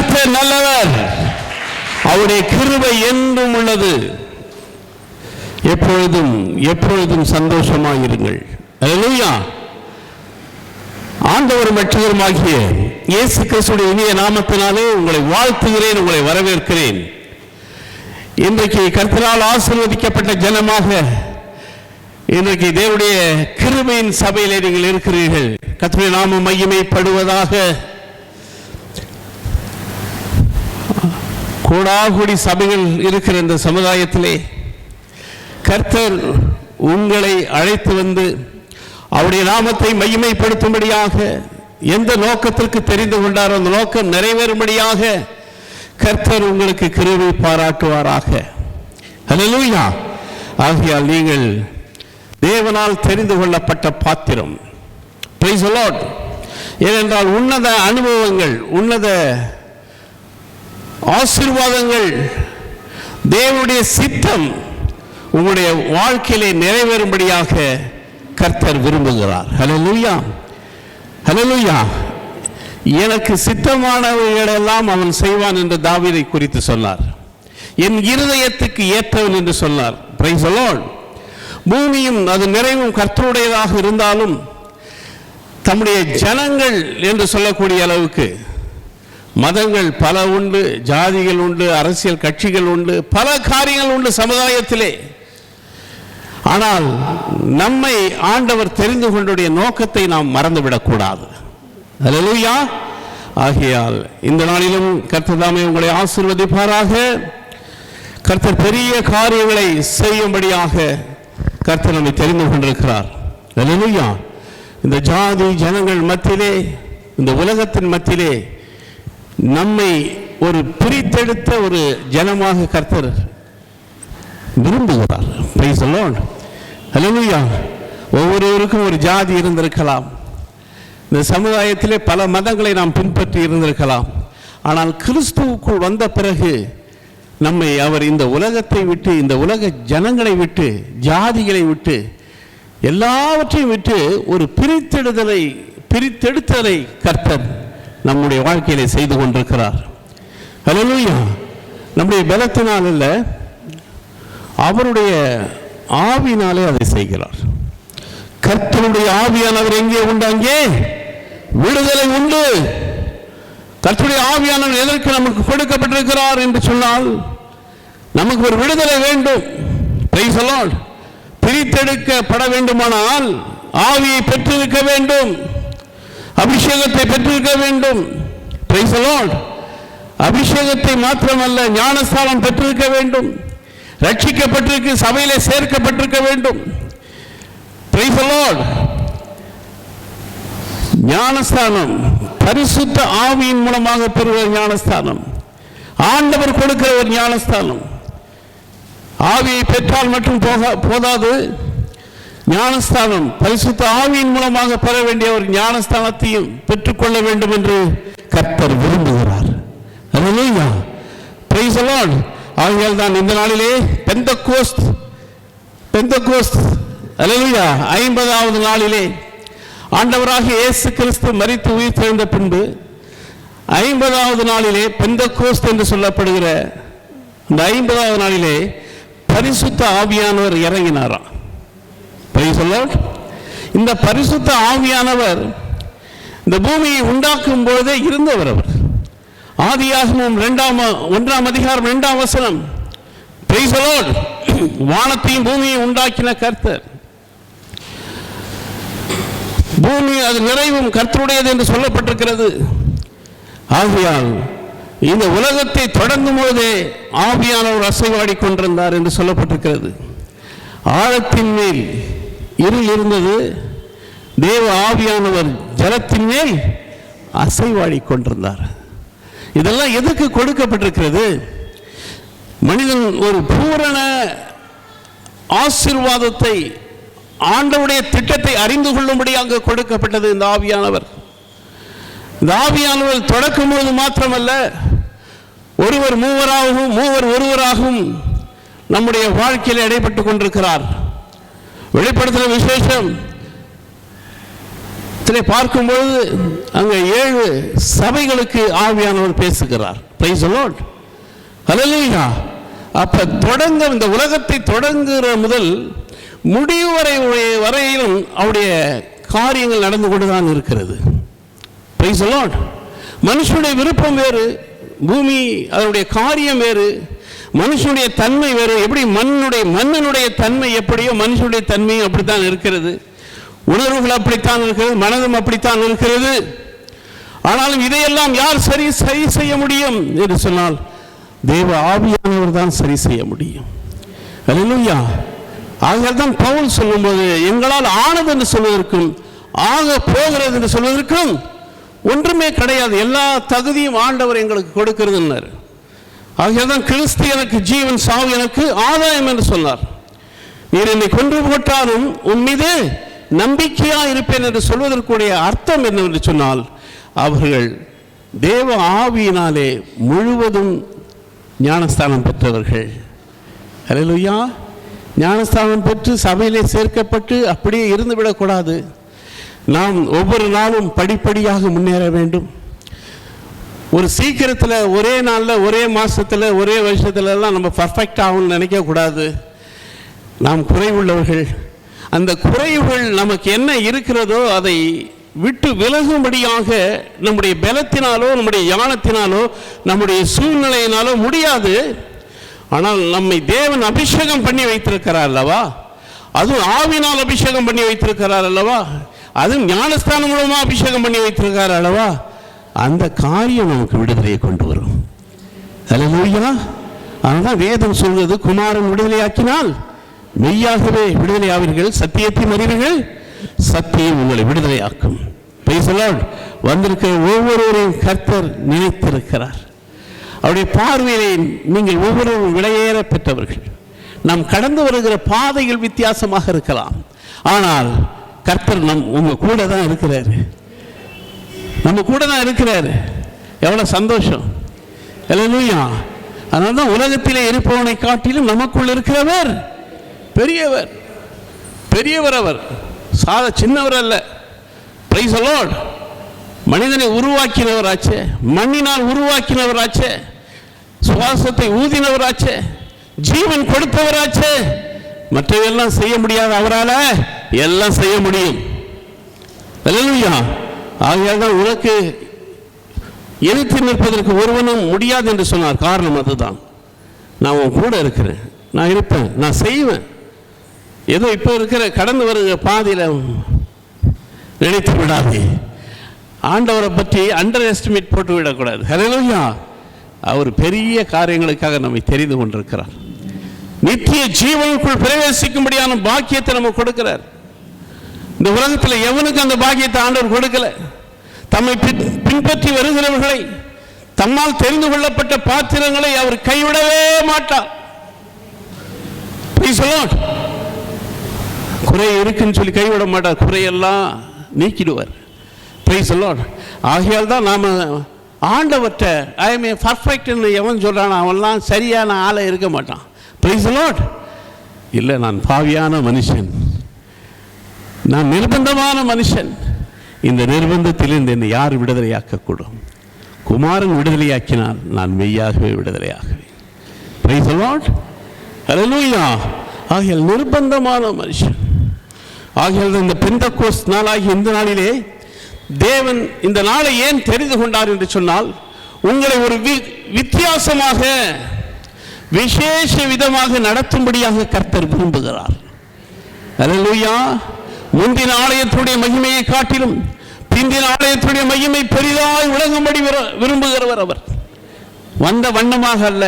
கர்த்தர் நல்லவர், அவருடைய கிருபை என்றும் உள்ளது. எப்பொழுதும் எப்பொழுதும் சந்தோஷமாயிருங்கள். அல்லேலூயா. ஆண்டவரும் இரட்சகருமாகிய இயேசு கிறிஸ்துவின் இனிய நாமத்தினாலே உங்களை வாழ்த்துகிறேன், உங்களை வரவேற்கிறேன். இன்றைக்கு கர்த்தரால் ஆசீர்வதிக்கப்பட்ட ஜனமாக இன்றைக்கு தேவனுடைய கிருபையின் சபையிலே நீங்கள் இருக்கிறீர்கள். கர்த்தருடைய நாமம் மகிமைப்படுவதாக. கோடாகோடி சபைகள் இருக்கிற இந்த சமுதாயத்திலே கர்த்தர் உங்களை அழைத்து வந்து அவருடைய நாமத்தை மகிமைப்படுத்தும்படியாக எந்த நோக்கத்திற்கு தெரிந்து கொண்டாரோ அந்த நோக்கம் நிறைவேறும்படியாக கர்த்தர் உங்களுக்கு கிருபை பாராட்டுவாராக. அல்லேலூயா. ஆகையால் நீங்கள் தேவனால் தெரிந்து கொள்ளப்பட்ட பாத்திரம். Price the Lord. ஏனென்றால் உன்னத அனுபவங்கள், உன்னத ஆசீர்வாதங்கள், தேவனுடைய சித்தம் உங்களுடைய வாழ்க்கையிலே நிறைவேறும்படியாக கர்த்தர் விரும்புகிறார். ஹல்லேலூயா, ஹல்லேலூயா. எனக்கு சித்தமானவைகளெல்லாம் அவன் செய்வான் என்று தாவீதை குறித்து சொன்னார். என் இருதயத்துக்கு ஏற்றவன் என்று சொன்னார். Price the Lord. பூமியும் அது நிறைவும் கர்த்தருடையதாக இருந்தாலும் தம்முடைய ஜனங்கள் என்று சொல்லக்கூடிய அளவுக்கு மதங்கள் பல உண்டு, ஜாதிகள் உண்டு, அரசியல் கட்சிகள் உண்டு, பல காரியங்கள் உண்டு சமுதாயத்திலே. ஆனால் நம்மை ஆண்டவர் தெரிந்து கொண்டுடைய நோக்கத்தை நாம் மறந்துவிடக்கூடாது. அல்லேலூயா. ஆகையால் இந்த நாளிலும் கர்த்தர் தாமே உங்களை ஆசீர்வதிப்பாராக. கர்த்தர் பெரிய காரியங்களை செய்யும்படியாக கர்த்தர் நம்மை தெரிந்து கொண்டிருக்கிறார். அல்லேலூயா. இந்த ஜாதி ஜனங்கள் மத்தியிலே, இந்த உலகத்தின் மத்தியிலே நம்மை ஒரு பிரித்தெடுத்த ஒரு ஜனமாக கர்த்தர் விரும்புகிறார். Praise the lord. அல்லேலூயா. ஒவ்வொருவருக்கும் ஒரு ஜாதி இருந்திருக்கலாம், இந்த சமுதாயத்திலே பல மதங்களை நாம் பின்பற்றி இருந்திருக்கலாம். ஆனால் கிறிஸ்துவுக்குள் வந்த பிறகு நம்மை அவர் இந்த உலகத்தை விட்டு, இந்த உலக ஜனங்களை விட்டு, ஜாதிகளை விட்டு, எல்லாவற்றையும் விட்டு ஒரு பிரித்தெடுத்தலை கர்த்தர் நம்முடைய வாழ்க்கையிலே செய்து கொண்டிருக்கிறார். அல்லேலூயா. நம்முடைய பலத்தினால் அல்ல, அவருடைய ஆவியினாலே அதை செய்கிறார். கர்த்தருடைய ஆவியானவர் எங்கே உண்டு அங்கே விடுதலை உண்டு. கர்த்தருடைய ஆவியானவர் எதற்கு நமக்கு கொடுக்கப்பட்டிருக்கிறார் என்று சொன்னால் நமக்கு ஒரு விடுதலை வேண்டும். Praise the Lord. பிரித்தெடுக்கப்பட வேண்டுமானால் ஆவியை பெற்றிருக்க வேண்டும், அபிஷேகத்தை பெற்றிருக்க வேண்டும். Praise the Lord. அபிஷேகத்தை மாத்திரமல்ல, ஞானஸ்தானம் பெற்றிருக்க வேண்டும், ரட்சிக்கப்பட்டிருக்க, சபையிலே சேர்க்கப்பட்டிருக்க வேண்டும். Praise the Lord. ஞானஸ்தானம் பரிசுத்த ஆவியின் மூலமாக பெறுகிற ஞானஸ்தானம், ஆண்டவர் கொடுக்கிற ஒரு ஞானஸ்தானம். ஆவியை பெற்றால் மட்டும் போதாது, ஞானஸ்தானம் பரிசுத்த ஆவியின் மூலமாக பெற வேண்டிய ஒரு ஞானஸ்தானத்தையும் பெற்றுக்கொள்ள வேண்டும் என்று கர்த்தர் விரும்புகிறார். அல்லேலூயா. Praise the lord. ஆகையால் தான் இந்த நாளிலே பெந்தெகோஸ்த், அல்லேலூயா, 50வது நாளிலே ஆண்டவராகிய இயேசு கிறிஸ்து மரித்து உயிர் தெழுந்த பின்பு 50வது நாளிலே பெந்தெகோஸ்த் என்று சொல்லப்படுகிற இந்த 50வது நாளிலே பரிசுத்த ஆவியானவர் இறங்கினாராம். Price the Lord. இந்த பரிசுத்த ஆவியானவர் இந்த பூமியை உண்டாக்கும் பொழுதே இருந்தவர். அவர் ஆதியாகமம் 1ஆம் அதிகாரம் 2ஆம் வசனம். Price the Lord. வானத்தையும் பூமியை உண்டாக்கின கர்த்தர். பூமி அது நிறைவும் கர்த்தருடையது என்று சொல்லப்பட்டிருக்கிறது. ஆகையால் இந்த உலகத்தை தொடங்கும் போதே ஆவியானவர் அசைவாடி கொண்டிருந்தார் என்று சொல்லப்பட்டிருக்கிறது. ஆழத்தின் மேல் இருள் இருந்தது, தேவ ஆவியானவர் ஜலத்தின் மேல் அசைவாடி கொண்டிருந்தார். இதெல்லாம் எதற்கு கொடுக்கப்பட்டிருக்கிறது? மனிதன் ஒரு பூரண ஆசீர்வாதத்தை, ஆண்டவருடைய திட்டத்தை அறிந்து கொள்ளும்படியாக கொடுக்கப்பட்டது இந்த ஆவியானவர். இந்த ஆவியானவர் தொடக்கும் போது மாத்திரமல்ல, ஒருவர் மூவராகவும் மூவர் ஒருவராகவும் நம்முடைய வாழ்க்கையில் இடைப்பட்டுக் கொண்டிருக்கிறார். வெளிப்படுத்தின விசேஷம் பார்க்கும்பொழுது அங்கே 7 சபைகளுக்கு ஆவியானவர் பேசுகிறார். பிரைஸ் தி லார்ட், ஹல்லேலூயா. அப்ப தொடங்க இந்த உலகத்தை தொடங்குகிற முதல் முடிவு வரையிலும் அவருடைய காரியங்கள் நடந்து கொண்டுதான் இருக்கிறது. Price the Lord. மனுஷனுடைய விருப்பம் வேறு, பூமி அதனுடைய காரியம் வேறு, மனுஷனுடைய தன்மை வேறு. எப்படி மண்ணினுடைய தன்மை எப்படியோ மனுஷனுடைய தன்மையும் அப்படித்தான் இருக்கிறது. உணர்வுகள் அப்படித்தான் இருக்கிறது, மனதும் அப்படித்தான் இருக்கிறது. ஆனாலும் இதையெல்லாம் யார் சரி செய்ய முடியும் என்று சொன்னால் தேவ ஆவியானவர் தான் சரி செய்ய முடியும். அல்லேலூயா. ஆகையால் தான் பவுல் சொல்லும்போது எங்களால் ஆனது என்று சொல்வதற்கும் ஆக போகிறது என்று சொல்வதற்கும் ஒன்றுமே கிடையாது, எல்லா தகுதியும் ஆண்டவர் எங்களுக்கு கொடுக்கிறதுன்னார். ஆகையால் தான் கிறிஸ்து எனக்கு ஜீவன், சாவு எனக்கு ஆதாயம் என்று சொன்னார். நீர் என்னை கொன்று போட்டாலும் உன் மீது நம்பிக்கையா இருப்பேன் என்று சொல்வதற்குடைய அர்த்தம் என்னவென்று சொன்னால் அவர்கள் தேவ ஆவியினாலே முழுவதும் ஞானஸ்தானம் பெற்றவர்கள். அல்லேலூயா. ஞானஸ்தானம் பெற்று சபையிலே சேர்க்கப்பட்டு அப்படியே இருந்துவிடக்கூடாது. நாம் ஒவ்வொரு நாளும் படிப்படியாக முன்னேற வேண்டும். ஒரு சீக்கிரத்தில் ஒரே நாளில் ஒரே மாதத்தில் ஒரே வருஷத்துலலாம் நம்ம பர்ஃபெக்ட் ஆகும்னு நினைக்கக்கூடாது. நாம் குறைவுள்ளவர்கள். அந்த குறைவுகள் நமக்கு என்ன இருக்கிறதோ அதை விட்டு விலகும்படியாக நம்முடைய பலத்தினாலோ நம்முடைய ஞானத்தினாலோ நம்முடைய சூழ்நிலையினாலோ முடியாது. ஆனால் நம்மை தேவன் அபிஷேகம் பண்ணி வைத்திருக்கிறார் அல்லவா, அதுவும் ஆவினால் அபிஷேகம் பண்ணி வைத்திருக்கிறார் அல்லவா, அதுவும் ஞானஸ்தானம் மூலமாக அபிஷேகம் பண்ணி வைத்திருக்கிறார் அல்லவா, அந்த காரியம் நமக்கு விடுதலையை கொண்டு வரும். அல்லேலூயா. அதனால் வேதம் சொல்வது குமாரன் விடுதலையாக்கினால் மெய்யாகவே விடுதலை ஆவீர்கள், சத்தியத்தை அறிவீர்கள், சத்தியம் உங்களை விடுதலையாக்கும். Praise the lord. வந்திருக்கிற ஒவ்வொருவரையும் கர்த்தர் நினைத்திருக்கிறார். அவருடைய பார்வையிலே நீங்கள் ஒவ்வொருவரும் விலையேற பெற்றவர்கள். நாம் கடந்து வருகிற பாதைகள் வித்தியாசமாக இருக்கலாம், ஆனால் கர்த்தர் உங்க கூட தான் இருக்கிறாரு, நம்ம கூட தான் இருக்கிறாரு. எவ்வளவு சந்தோஷம். அல்லேலூயா. அதனால தான் உலகத்திலே இருப்பவனை காட்டிலும் நமக்குள் இருக்கிறவர் பெரியவர். பெரியவர் அவர், சின்னவர் அல்ல. Price the Lord. மனிதனை உருவாக்கினவராச்சே, மண்ணினால் உருவாக்கினவராச்சே, சுவாசத்தை ஊதினவராச்சே, ஜீவன் கொடுத்தவராச்சே, மற்றவெல்லாம் செய்ய முடியாத அவரால் எல்லாம் செய்ய முடியும். அல்லேலூயா. ஆகையால் தான் உனக்கு எதிர்த்து நிற்பதற்கு ஒருவனும் முடியாது என்று சொன்னார். காரணம் அதுதான். நான் உன் கூட இருக்கிறேன், நான் இருப்பேன், நான் செய்வேன். ஏதோ இப்போ இருக்கிற கடந்து வருகிற பாதையில் நினைத்து விடாதே. ஆண்டவரை பற்றி அண்டர் எஸ்டிமேட் போட்டு விடக்கூடாது. ஹல்லேலூயா. அவர் பெரிய காரியங்களுக்காக நம்மை தெரிந்து கொண்டிருக்கிறார். நித்திய ஜீவனுக்குள் பிரவேசிக்கும்படியான பாக்கியத்தை நம்ம கொடுக்கிறார். இந்த உலகத்தில் எவனுக்கு அந்த பாக்கியத்தை ஆண்டவர் கொடுக்கல. தம்மை பின்பற்றி வருகிறவர்களை, தம்மால் தெரிந்து கொள்ளப்பட்ட பாத்திரங்களை அவர் கைவிடவே மாட்டார். குறை இருக்குன்னு சொல்லி கைவிட மாட்டார், குறையெல்லாம் நீக்கிடுவார். Price the lord. ஆகையால் தான் நாம் ஆண்டவற்ற ஐ எம் ஏ பர்ஃபெக்ட்னு எவன் சொல்கிறான் அவன்லாம் சரியான ஆளை இருக்க மாட்டான். Price the Lord. இல்லை, நான் பாவியான மனுஷன், நான் நிர்பந்தமான மனுஷன். இந்த நிர்பந்தத்திலிருந்து என்னை யார் விடுதலையாக்கக்கூடும்? குமாரன் விடுதலையாக்கினால் நான் மெய்யாகவே விடுதலையாகுவேன். Price the lord. ஹல்லேலூயா. ஆகையால் நிர்பந்தமான மனுஷன். ஆகையால் இந்த பெந்தெக்கோஸ்து நாளாகிய இந்த நாளிலே தேவன் இந்த நாளை ஏன் தெரிந்து கொண்டார் என்று சொன்னால், உங்களை ஒரு வித்தியாசமாக விசேஷ விதமாக நடத்தும்படியாக கர்த்தர் விரும்புகிறார். அல்லேலூயா. முந்தின ஆலயத்துடைய மகிமையை காட்டிலும் பிந்தின ஆலயத்துடைய மகிமை பெரிதாய் விளங்கும்படி விரும்புகிறவர் அவர். வந்த வண்ணமாக அல்ல,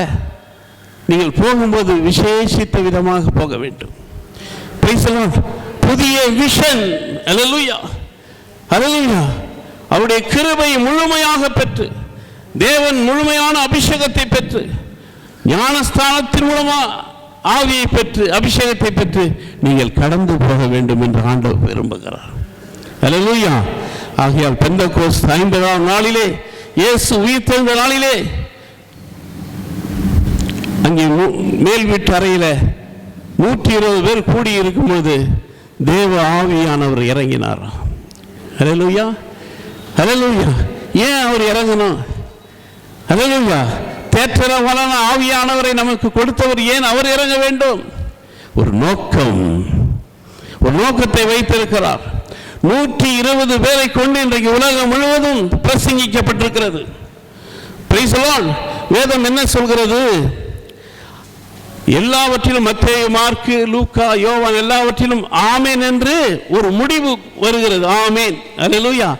நீங்கள் போகும்போது விசேஷித்த விதமாக போக வேண்டும். புதிய விஷன். அல்லேலூயா. அல்லேலூயா. அவருடைய கிருபை முழுமையாக பெற்று, தேவன் முழுமையான அபிஷேகத்தை பெற்று, ஞானஸ்தானத்தின் மூலமாக ஆவியை பெற்று, அபிஷேகத்தை பெற்று நீங்கள் கடந்து போக வேண்டும் என்று ஆண்டவர் விரும்புகிறார். அல்லேலூயா. ஆகையால் பெந்தெக்கோஸ்து 50ஆம் நாளிலே, இயேசு உயிர்த்தெழுந்த நாளிலே, அங்கே மேல் வீட்டு அறையில் 120 பேர் கூடி இருக்கும்போது தேவ ஆவியானவர் இறங்கினார். ஹல்லேலூயா, ஹல்லேலூயா. ஏன் அவர் இறங்கணும்? ஹல்லேலூயா. தேற்றர வளன ஆவியானவரை நமக்கு கொடுத்தவர் ஏன் அவர் இறங்க வேண்டும்? ஒரு நோக்கம், ஒரு நோக்கத்தை வைத்திருக்கிறார். 120 பேரை கொண்டு இன்றைக்கு உலகம் முழுவதும் பிரசங்கிக்கப்பட்டிருக்கிறது. Price the Lord. வேதம் என்ன சொல்கிறது? எல்லாவற்றிலும் மத்தேயு, மார்க்கு, லூக்கா, யோவான் எல்லாவற்றிலும் ஆமேன் என்று ஒரு முடிவு வருகிறது. ஆமேன், அல்லேலூயா.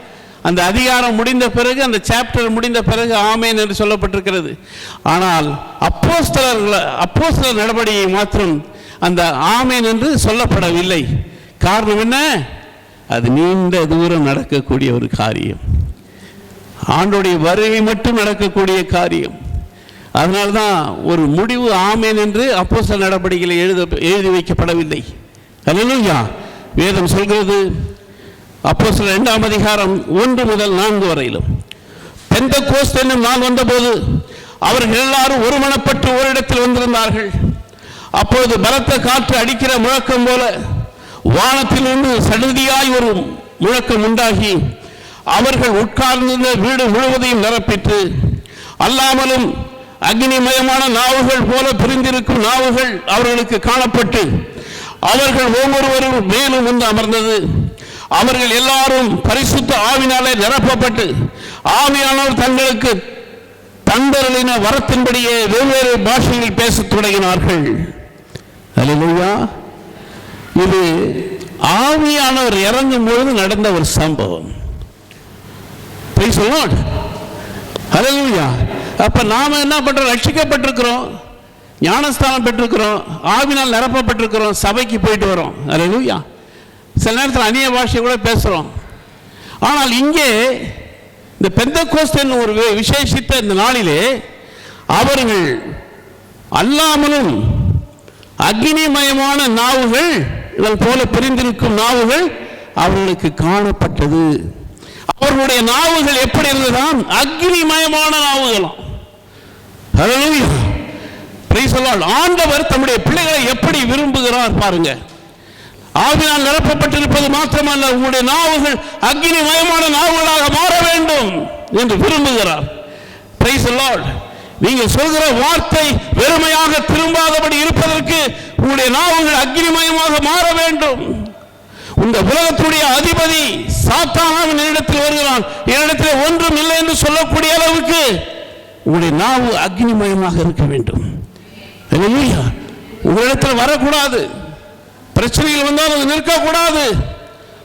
அந்த அதிகாரம் முடிந்த பிறகு, அந்த சாப்டர் முடிந்த பிறகு ஆமேன் என்று சொல்லப்பட்டிருக்கிறது. ஆனால் அப்போஸ்தலர் நடவடிக்கை மாத்திரம் அந்த ஆமேன் என்று சொல்லப்படவில்லை. காரணம் என்ன? அது நீண்ட தூரம் நடக்கக்கூடிய ஒரு காரியம், ஆண்டோடைய வருகை மட்டும் நடக்கக்கூடிய காரியம். அதனால்தான் ஒரு முடிவு ஆமேன் என்று அப்போஸ்தலர் நடவடிக்கையில் எழுதி வைக்கப்படவில்லை. அல்லேலூயா. வேதம் சொல்கிறது, அப்போஸ்தலர் 2ஆம் அதிகாரம் 1 முதல் 4 வரையிலும், பெந்தெகோஸ்து என்னும் நாள் வந்தபோது அவர்கள் எல்லாரும் ஒருமனப்பட்டு ஓரிடத்தில் வந்திருந்தார்கள். அப்போது பலத்த காற்று அடிக்கிற முழக்கம் போல வானத்திலிருந்து சடுதியாய் ஒரு முழக்கம் உண்டாகி அவர்கள் உட்கார்ந்திருந்த வீடு முழுவதையும் நிரப்பிற்று. அல்லாமலும் அக்னிமயமான நாவுகள் போல பிரிந்திருக்கும் நாவுகள் அவர்களுக்கு காணப்பட்டு அவர்கள் ஒவ்வொருவரும் மேலும் வந்து அமர்ந்தது. அவர்கள் எல்லாரும் பரிசுத்த ஆவினாலே நிரப்பப்பட்டு ஆவியானவர் தங்களுக்கு தந்தருளின வரத்தின்படியே வெவ்வேறு பாஷையில் பேசத் தொடங்கினார்கள். அல்லேலூயா. இது ஆவியானவர் இறங்கும் பொழுது நடந்த ஒரு சம்பவம். Praise the lord. ஹல்லேலூயா. அப்ப நாம என்ன பண்றோம்? ரட்சிக்கப்பட்டிருக்கிறோம், ஞானஸ்தானம் பெற்றிருக்கிறோம், ஆவினால் நிரப்பப்பட்டிருக்கிறோம், சபைக்கு போயிட்டு வரோம். ஹல்லேலூயா. சில நேரத்தில் அந்நிய பாஷை கூட பேசுறோம். ஆனால் இங்கே இந்த பெந்தெகோஸ்து ஒரு விசேஷித்த இந்த நாளிலே அவர்கள் அல்லாமலும் அக்னிமயமான நாவுகள் இவள் போல பிரிந்திருக்கும் நாவுகள் அவர்களுக்கு காணப்பட்டது. அவர்களுடைய நாவுகள் எப்படி இருந்ததாம்? அக்னிமயமான நாவுகளாம். ஹல்லேலூயா. Praise the lord. ஆண்டவர் தம்முடைய பிள்ளைகளை எப்படி விரும்புகிறார் பாருங்க. ஆவியால் நிரப்பப்பட்டிருப்பது மாத்திரமல்ல, உங்களுடைய நாவுகள் அக்னிமயமான நாவுகளாக மாற வேண்டும் என்று விரும்புகிறார். Praise the Lord. நீங்க சொல்கிற வார்த்தை வெறுமையாக திரும்பாதபடி இருப்பதற்கு உங்களுடைய நாவுகள் அக்னிமயமாக மாற வேண்டும். இந்த உலகத்துடைய அதிபதி சாத்தான் என்னிடத்தில் வருகிறான், என்னிடத்தில் ஒன்றும் இல்லை என்று சொல்லக்கூடிய அளவுக்கு உங்களுடைய நாவு அக்னிமயமாக இருக்க வேண்டும். அல்லேலூயா. உங்களிடத்தில் வரக்கூடாது, பிரச்சனைகள் வந்தால் அது நிற்கக்கூடாது,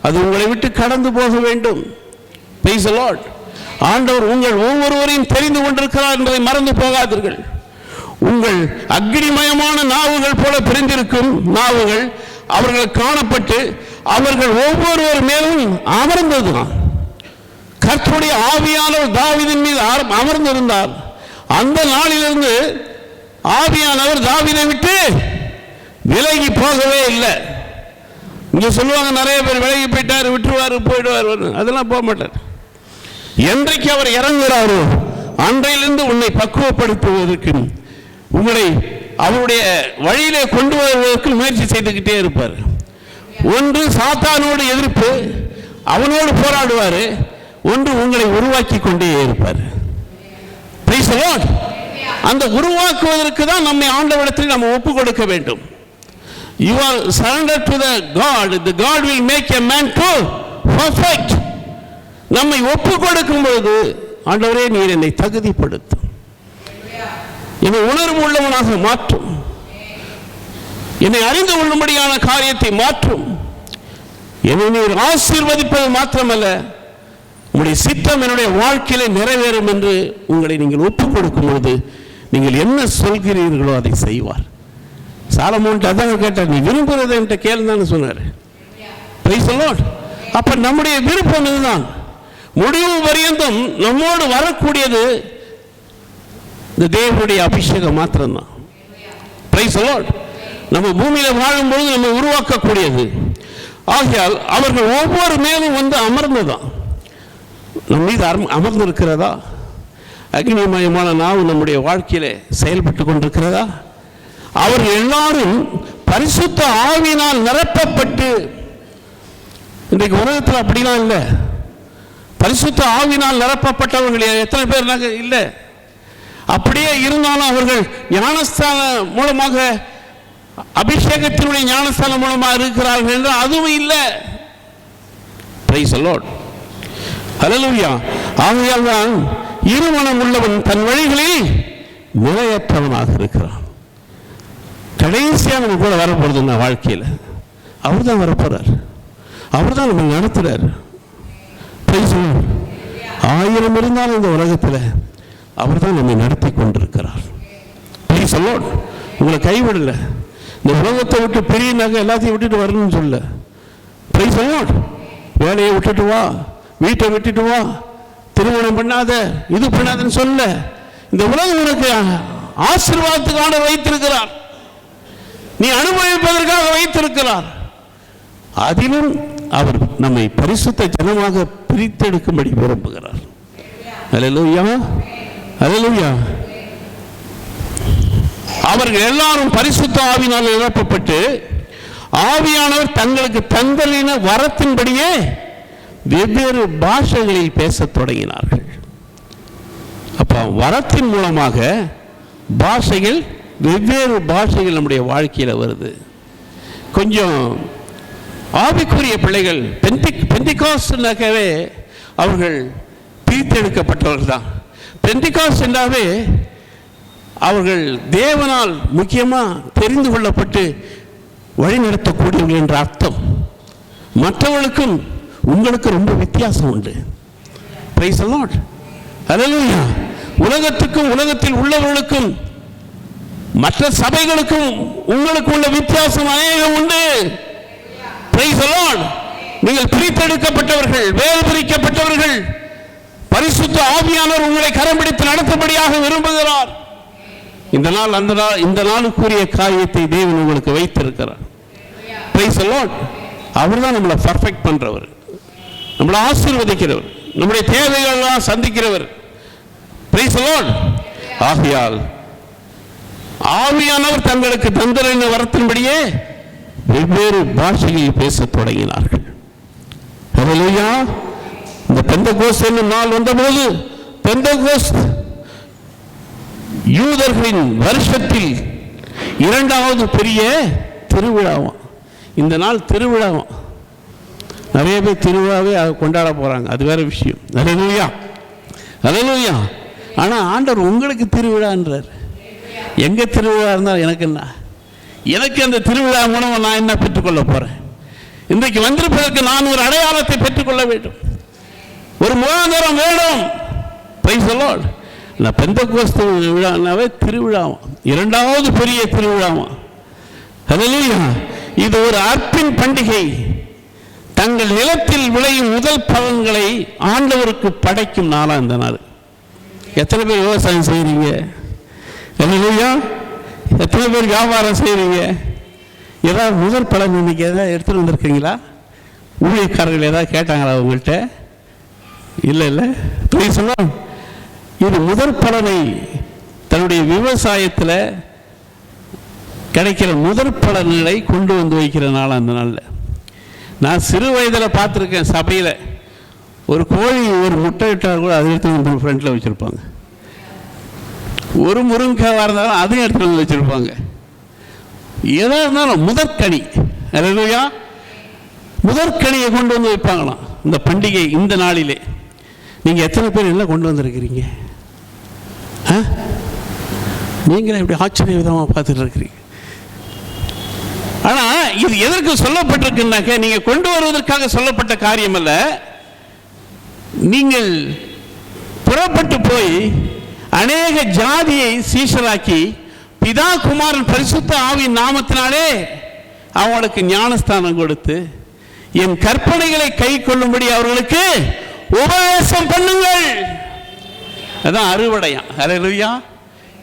அது உங்களை விட்டு கடந்து போக வேண்டும். Praise the lord. ஆண்டவர் உங்கள் ஒவ்வொருவரையும் தெரிந்து கொண்டிருக்கிறார் என்பதை மறந்து போகாதீர்கள். உங்கள் அக்னிமயமான நாவுகள் போல பிரிந்திருக்கும் நாவுகள் அவர்கள் காணப்பட்டு அவர்கள் ஒவ்வொருவர் மேலும் அமர்ந்ததுதான். கர்த்தருடைய ஆவியானவர் தாவீதின் மீது அமர்ந்திருந்தார். அந்த நாளிலிருந்து ஆவியானவர் தாவீதை விட்டு விலகி போகவே இல்லை. இங்க சொல்லுவாங்க, நிறைய பேர் விலகி போயிட்டாரு, விட்டுருவாரு, போயிடுவார். அதெல்லாம் போக மாட்டார். என்றைக்கு அவர் இறங்குகிறாரோ அன்றையிலிருந்து உன்னை பக்குவப்படுத்துவதற்கு, உங்களை அவருடைய வழியிலே கொண்டு வருவதற்கு முயற்சி செய்துக்கிட்டே இருப்பார். ஒன்று சாத்தானோடு எதிர்ப்பு, அவனோடு போராடுவார். ஒன்று உங்களை உருவாக்கி கொண்டே இருப்பார். Price the Lord. அந்த உருவாக்குவதற்கு தான் நம்மை ஆண்டவரிடத்தில் நம்ம ஒப்பு கொடுக்க வேண்டும். You are surrendered to the God. The God will make a man to perfect. நம்மை ஒப்பு கொடுக்கும் பொழுது, ஆண்டவரே நீர் என்னை தகுதிப்படுத்தும், என்னை உணர்வு உள்ளவனாக மாற்றும், என்னை அறிந்து கொள்ளும்படியான காரியத்தை மாற்றும், என்னை நீர் ஆசீர்வதிப்பது மாத்திரமல்ல, உங்களுடைய சித்தம் என்னுடைய வாழ்க்கையில நிறைவேறும் என்று உங்களை நீங்கள் ஒப்புக் கொடுக்கும் பொழுது நீங்கள் என்ன சொல்கிறீர்களோ அதை செய்வார். சாலமோன் அதான் கேட்டார், நீ விரும்புகிறத என்கிட்ட கேளுன்னு சொன்னார். Price the Lord. அப்ப நம்முடைய விருப்பம் இதுதான். முடிவு பரியந்தம் நம்மோடு வரக்கூடியது இந்த தேவனுடைய அபிஷேகம் மாத்திரம்தான். Price the Lord. நம்ம பூமியில வாழும்போது நம்ம உருவாக்கக்கூடியது. ஆகையால் அவர்கள் ஒவ்வொரு மேலும் வந்து அமர்ந்ததான். நம் மீது அமர்ந்திருக்கிறதா? அக்னிமயமான நாவு நம்முடைய வாழ்க்கையில செயல்பட்டு கொண்டிருக்கிறதா? அவர்கள் எல்லாரும் பரிசுத்த ஆவியினால் நிரப்பப்பட்டு, இன்றைக்கு உலகத்தில் அப்படிலாம் இல்லை. பரிசுத்த ஆவினால் நிரப்பப்பட்டவர்கள் எத்தனை பேர் இல்லை. அப்படியே இருந்தாலும் அவர்கள் ஞானஸ்தானம் மூலமாக, அபிஷேகத்தினுடைய ஞானஸ்தானம் மூலமாக இருக்கிறார்கள் என்று அதுவும் இல்லை. பிரைஸ் தி லார்ட், ஹல்லேலூயா. ஆகையால் தான் இருமனம் உள்ளவன் தன் வழிகளில் நிலையற்றவனாக இருக்கிறான். கடைசியாக நம்ம கூட வரப்போறது வாழ்க்கையில் அவர் தான் வரப்போறார், அவர் தான் நம்ம நடத்துறார். ஆயிரம் இருந்தாலும் இந்த உலகத்தில் அவர் தான் நம்மை நடத்தி கொண்டிருக்கிறார். உங்களை கைவிடல. இந்த உலகத்தை விட்டு பெரிய நகை எல்லாத்தையும் விட்டுட்டு வரணும்னு சொல்ல. வேலையை விட்டுட்டு வா, வீட்டை விட்டுட்டு வா, திருமணம் பண்ணாத, இது பண்ணாதன்னு சொல்ல. இந்த உலகம் உனக்கு ஆசீர்வாதத்துக்காக வைத்திருக்கிறார், நீ அனுபவிப்பதற்காக வைத்திருக்கிறார். அதிலும் அவர் நம்மை பரிசுத்த ஜனமாக பிரித்தெடுக்கும்படி விரும்புகிறார். அல்லேலூயா, அல்லேலூயா. அவர்கள் எல்லாரும் பரிசுத்த ஆவியினால் நிரப்பப்பட்டு ஆவியானவர் தங்களுக்கு தங்களின வரத்தின்படியே வெவ்வேறு பாஷைகளில் பேசத் தொடங்கினார்கள். அப்ப வரத்தின் மூலமாக பாஷைகள், வெவ்வேறு பாஷைகள் நம்முடைய வாழ்க்கையில் வருது. கொஞ்சம் ஆவிக்குரிய பிள்ளைகள் பெந்திகாஸ்ட்னாகவே அவர்கள் பிரித்தெடுக்கப்பட்டவர்கள் தான். பெந்திகாஸ்ட் என்றாவே அவர்கள் தேவனால் முக்கியமாக தெரிந்து கொள்ளப்பட்டு வழிநடத்தக்கூடியவர்கள் என்ற அர்த்தம். மற்றவர்களுக்கும் உங்களுக்கு ரொம்ப வித்தியாசம் உண்டு. பிரைஸ் தி லார்ட், ஹல்லேலூயா. உலகத்துக்கும் உலகத்தில் உள்ளவர்களுக்கும் மற்ற சபைகளுக்கும் உங்களுக்கு உள்ள வித்தியாசம் அநேகம் உண்டு. Price the Lord. நீங்கள் பிரித்தெடுக்கப்பட்டவர்கள், வேல் பிரிக்கப்பட்டவர்கள். பரிசுத்த ஆவியானவர் உங்களை கரம் பிடித்து நடத்தபடியாக விரும்புகிறார். இந்த நாள் அந்த நாள், இந்த நாளுக்குரிய காரியத்தை தேவன் உங்களுக்கு வைத்திருக்கிறார். Price the Lord. அவர் தான் நம்மளை பர்ஃபெக்ட் பண்றவர், நம்மளை ஆசீர்வதிக்கிறவர், நம்முடைய தேவைகளெல்லாம் சந்திக்கிறவர். Price the lord. ஆகையால் ஆவியானவர் தங்களுக்கு தந்திர வரத்தின்படியே வெவ்வேறு பாஷையில் பேசத் தொடங்கினார்கள். ஹல்லேலூயா. இந்த பெந்தகோஸ்து என்னும் நாள் வந்தபோது, பெந்தகோஸ்து யூதர்களின் வருஷத்தில் இரண்டாவது பெரிய திருவிழாவாம். இந்த நாள் திருவிழாவாம். நிறைய பேர் திருவிழாவே கொண்டாட போறாங்க, அது வேற விஷயம். ஹல்லேலூயா, ஹல்லேலூயா. ஆனா ஆண்டவர் உங்களுக்கு திருவிழான்றார். எங்க திருவிழா இருந்தால் எனக்கு என்ன? எனக்கு அந்த திருவிழா மூலம் நான் என்ன பெற்றுக்கொள்ள போறேன்? இன்றைக்கு வந்திருப்பதற்கு நான் ஒரு அடையாளத்தை பெற்றுக்கொள்ள வேண்டும், ஒரு முகாந்தரம் வேணும். Price the Lord. நான் பெந்தகோஸ்து விழானாவே திருவிழாவும், இரண்டாவது பெரிய திருவிழாவும். ஹல்லேலூயா. இது ஒரு அர்ப்பின் பண்டிகை. தங்கள் நிலத்தில் விளையும் முதல் பலன்களை ஆண்டவருக்கு படைக்கும் நாளா இந்த நாள். எத்தனை பேர் விவசாயம் செய்றீங்க? ஹல்லேலூயா. எத்தனை பேர் வியாபாரம் செய்றீங்க? ஏதாவது முதல் பலன் இன்னைக்கு ஏதாவது எடுத்துட்டு வந்திருக்கீங்களா? ஊழியக்காரர்கள் ஏதாவது கேட்டாங்களா உங்கள்கிட்ட? இல்லை. சொல்லலாம். இது முதற் பலனை தன்னுடைய விவசாயத்தில் கிடைக்கிற முதற் பலன்களை கொண்டு வந்து வைக்கிற நாள் அந்த நாளில். நான் சிறு வயதில் பார்த்துருக்கேன், சபையில் ஒரு கோழி ஒரு முட்டை இட்டால் கூட அதை எடுத்து வந்து ஃப்ரெண்டில் வச்சுருப்பாங்க. ஒரு முருங்கைக்காய் இருந்தாலும் அதையும் எடுத்து வந்து வச்சுருப்பாங்க. எதாக இருந்தாலும் முதற்கனி, அல்லேலூயா, முதற்கனியை கொண்டு வந்து வைப்பாங்களாம் இந்த பண்டிகை இந்த நாளிலே. நீங்கள் எத்தனை பேர் எல்லாம் கொண்டு வந்திருக்கிறீங்க? நீங்களே இப்படி ஆச்சரிய விதமாக பார்த்துட்டு இருக்கிறீங்க. ஆனால் இது எதற்கு சொல்லப்பட்டிருக்குன்னாக்க, நீங்கள் கொண்டு வருவதற்காக சொல்லப்பட்ட காரியம் அல்ல. நீங்கள் புறப்பட்டு போய் அநேக ஜாதியை சீஷராக்கி பிதா குமாரன் பரிசுத்த ஆவியின் நாமத்தினாலே அவங்களுக்கு ஞானஸ்தானம் கொடுத்து என் கற்பனைகளை கை கொள்ளும்படி அவர்களுக்கு உபதேசம் பண்ணுங்கள். அதான் அறுவடையா. ஹல்லேலூயா.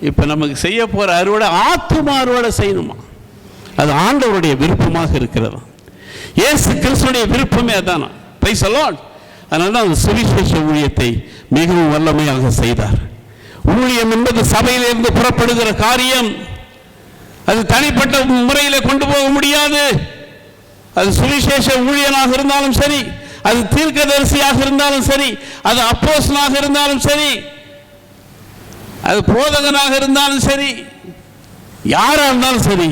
இப்போ நமக்கு செய்ய போகிற அறுவடை ஆத்தும அறுவடை செய்யணுமா? அது ஆண்டவருடைய விருப்பமாக இருக்கிறதா? இயேசு கிறிஸ்துடைய விருப்பமே அதானா? Praise the lord. அதனால தான் அந்த சுவிசேஷ ஊழியத்தை மிகவும் வல்லமையாக செய்தார். ஊழியம் என்பது சபையிலிருந்து புறப்படுகிற காரியம். அது தனிப்பட்ட முறையில் கொண்டு போக முடியாது. அது சுவிசேஷ ஊழியனாக இருந்தாலும் சரி, அது தீர்க்கதரிசியாக இருந்தாலும் சரி, அது அப்போஸ்தலனாக இருந்தாலும் சரி, அது போதகனாக இருந்தாலும் சரி, யாரா இருந்தாலும் சரி,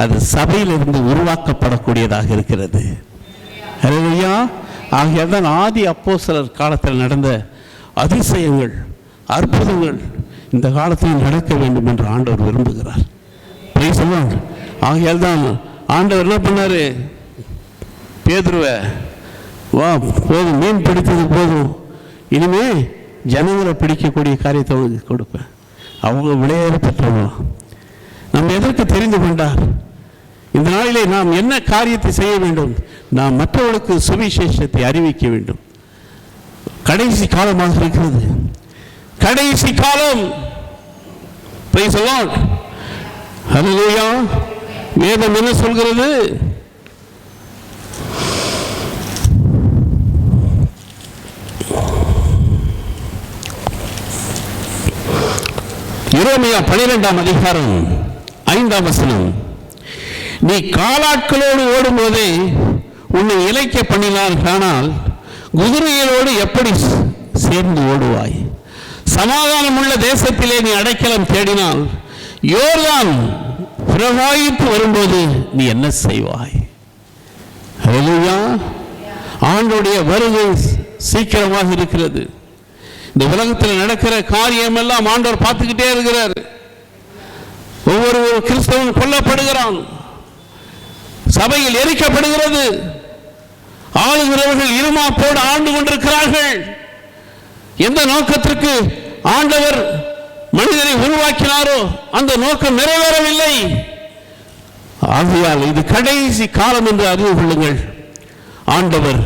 அது சபையிலிருந்து உருவாக்கப்படக்கூடியதாக இருக்கிறது. ஹல்லேலூயா. ஆகையால் தான் ஆதி அப்போஸ்தலர் காலத்தில் நடந்த அதிசயங்கள், அற்புதங்கள் இந்த காலத்தில் நடக்க வேண்டும் என்று ஆண்டவர் விரும்புகிறார். ஆகையால் தான் ஆண்டவர் என்ன பண்ணாரு, பேதுருவை, வா போதும், மீன் பிடித்தது போதும், இனிமே ஜனங்களை பிடிக்கக்கூடிய காரியத்தை அவங்களுக்கு கொடுப்பேன், அவங்க விளையாட பெற்றவங்க. நம்ம எதற்கு தெரிந்து கொண்டார்? இந்த நாளிலே நாம் என்ன காரியத்தை செய்ய வேண்டும்? நாம் மற்றவர்களுக்கு சுவிசேஷத்தை அறிவிக்க வேண்டும். கடைசி காலமாக இருக்கிறது, கடைசி காலம். Praise the lord. ஹல்லேலூயா. வேதம் என்ன சொல்கிறது? எரேமியா 12ஆம் அதிகாரம் 5ஆம் வசனம். நீ காலாட்களோடு ஓடும்போதே உன்னை இளைக்க பண்ணினார், ஆனால் குதிரைகளோடு எப்படி சேர்ந்து ஓடுவாய்? சமாதானம் உள்ள தேசத்திலே நீ அடைக்கலம் தேடினால் யோர்தான் பிரவாகித்து வரும்போது நீ என்ன செய்வாய்? ஹல்லேலூயா. ஆண்டவருடைய வருகை சீக்கிரமாக இருக்கிறது. இந்த உலகத்தில் நடக்கிற காரியம் எல்லாம் ஆண்டவர் பார்த்துக்கிட்டே இருக்கிறார். ஒவ்வொரு கிறிஸ்தவன் கொல்லப்படுகிறான், சபையில் எரிக்கப்படுகிறது, ஆளுகிறவர்கள் இருமாப்போடு ஆண்டு கொண்டிருக்கிறார்கள். எந்த நோக்கத்திற்கு ஆண்டவர் மனிதனை உருவாக்கினாரோ அந்த நோக்கம் நிறைவேறவில்லை. ஆகையால் இது கடைசி காலம் என்று அறிந்து கொள்ளுங்கள். ஆண்டவர்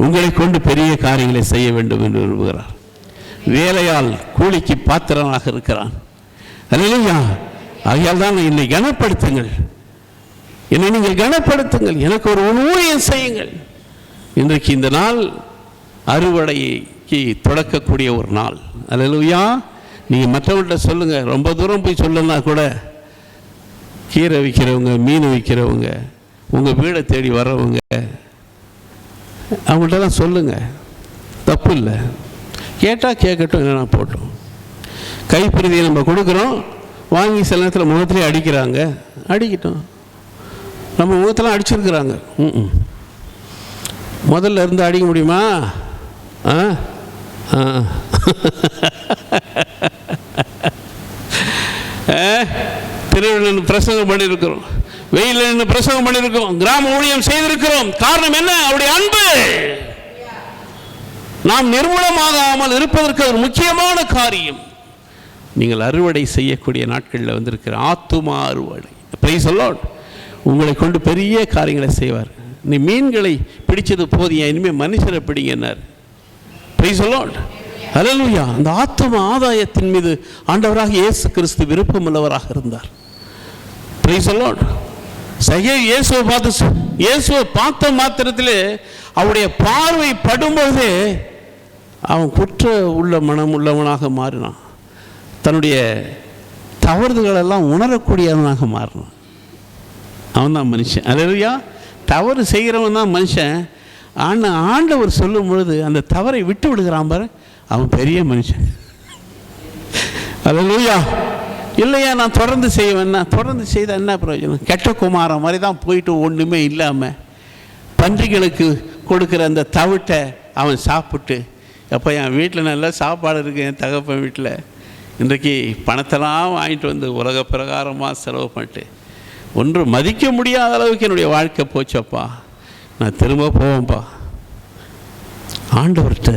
உங்களை கொண்டு பெரிய காரியங்களை செய்ய வேண்டும் என்று விரும்புகிறார். வேலையால் கூலிக்கு பாத்திரனாக இருக்கிறான். அல்லேலூயா. ஆகையால் தான் என்னை கனப்படுத்துங்கள், என்னை நீங்கள் கனப்படுத்துங்கள், எனக்கு ஒரு ஊழியம் செய்யுங்கள். இன்றைக்கு இந்த நாள் அறுவடைக்கு தொடக்கக்கூடிய ஒரு நாள். அல்லேலூயா. நீங்கள் மற்றவங்கள்ட்ட சொல்லுங்கள். ரொம்ப தூரம் போய் சொல்லனா கூட கீரை விற்கிறவங்க, மீன் விற்கிறவங்க, உங்கள் வீடை தேடி வர்றவங்க, அவங்கள்ட்டலாம் சொல்லுங்கள், தப்பு இல்லை. கேட்டால் கேட்கட்டும், இல்லைனா போட்டோம். கைப்பிரதியை நம்ம கொடுக்குறோம், வாங்கி சில நேரத்தில் முகத்திலே அடிக்கிறாங்க, அடிக்கட்டும். நம்ம முகத்தெல்லாம் அடிச்சிருக்கிறாங்க. முதல்ல இருந்து அடிக்க முடியுமா? திருவிழா பிரசங்கம் பண்ணியிருக்கிறோம், வெயில நின்று பிரசங்கம் பண்ணியிருக்கிறோம், கிராம ஊழியம் செய்திருக்கிறோம். காரணம் என்ன? அவருடைய அன்பு. நாம் நிர்மூலமாகாமல் இருப்பதற்கு ஒரு முக்கியமான காரியம். நீங்கள் அறுவடை செய்யக்கூடிய நாட்களில் வந்திருக்கிற ஆத்துமா அறுவடை. Price the Lord. உங்களை கொண்டு பெரிய காரியங்களை செய்வார். நீ மீன்களை பிடிச்சது போதியா, இனிமேல் மனுஷரை பிடிங்கன்னார். Price the lord. ஹல்லேலூயா. அந்த ஆத்தும ஆதாயத்தின் மீது ஆண்டவராக இயேசு கிறிஸ்து விருப்பமுள்ளவராக இருந்தார். Price the Lord. இயேசுவை பார்த்த மாத்திரத்திலே அவருடைய பார்வை படும்போதே அவன் குற்ற உள்ள மனம் உள்ளவனாக மாறினான். தன்னுடைய தவறுகளெல்லாம் உணரக்கூடியவனாக மாறினான். அவன் தான் மனுஷன். அல்லேலூயா. தவறு செய்கிறவன் தான் மனுஷன். ஆனால் ஆண்டவர் சொல்லும் பொழுது அந்த தவறை விட்டு விடுகிறான் பாரு, அவன் பெரிய மனுஷன். அல்லேலூயா. இல்லையா, நான் தொடர்ந்து செய்வேன்னா, தொடர்ந்து செய்த என்ன பிரயோஜனம்? கெட்ட குமாரம் மாதிரி தான் போயிட்டு ஒன்றுமே இல்லாமல் பன்றிகளுக்கு கொடுக்குற அந்த தவிட்டை அவன் சாப்பிட்டு, அப்போ என் வீட்டில் நல்லா சாப்பாடு இருக்குது, என் தகப்பன் வீட்டில், இன்றைக்கு பணத்தெல்லாம் வாங்கிட்டு வந்து உலக பிரகாரமாக செலவு பண்ணிட்டு ஒன்று மதிக்க முடியாத அளவுக்கு என்னுடைய வாழ்க்கை போச்சப்பா, நான் திரும்ப போவேன்ப்பா. ஆண்டவர்கிட்ட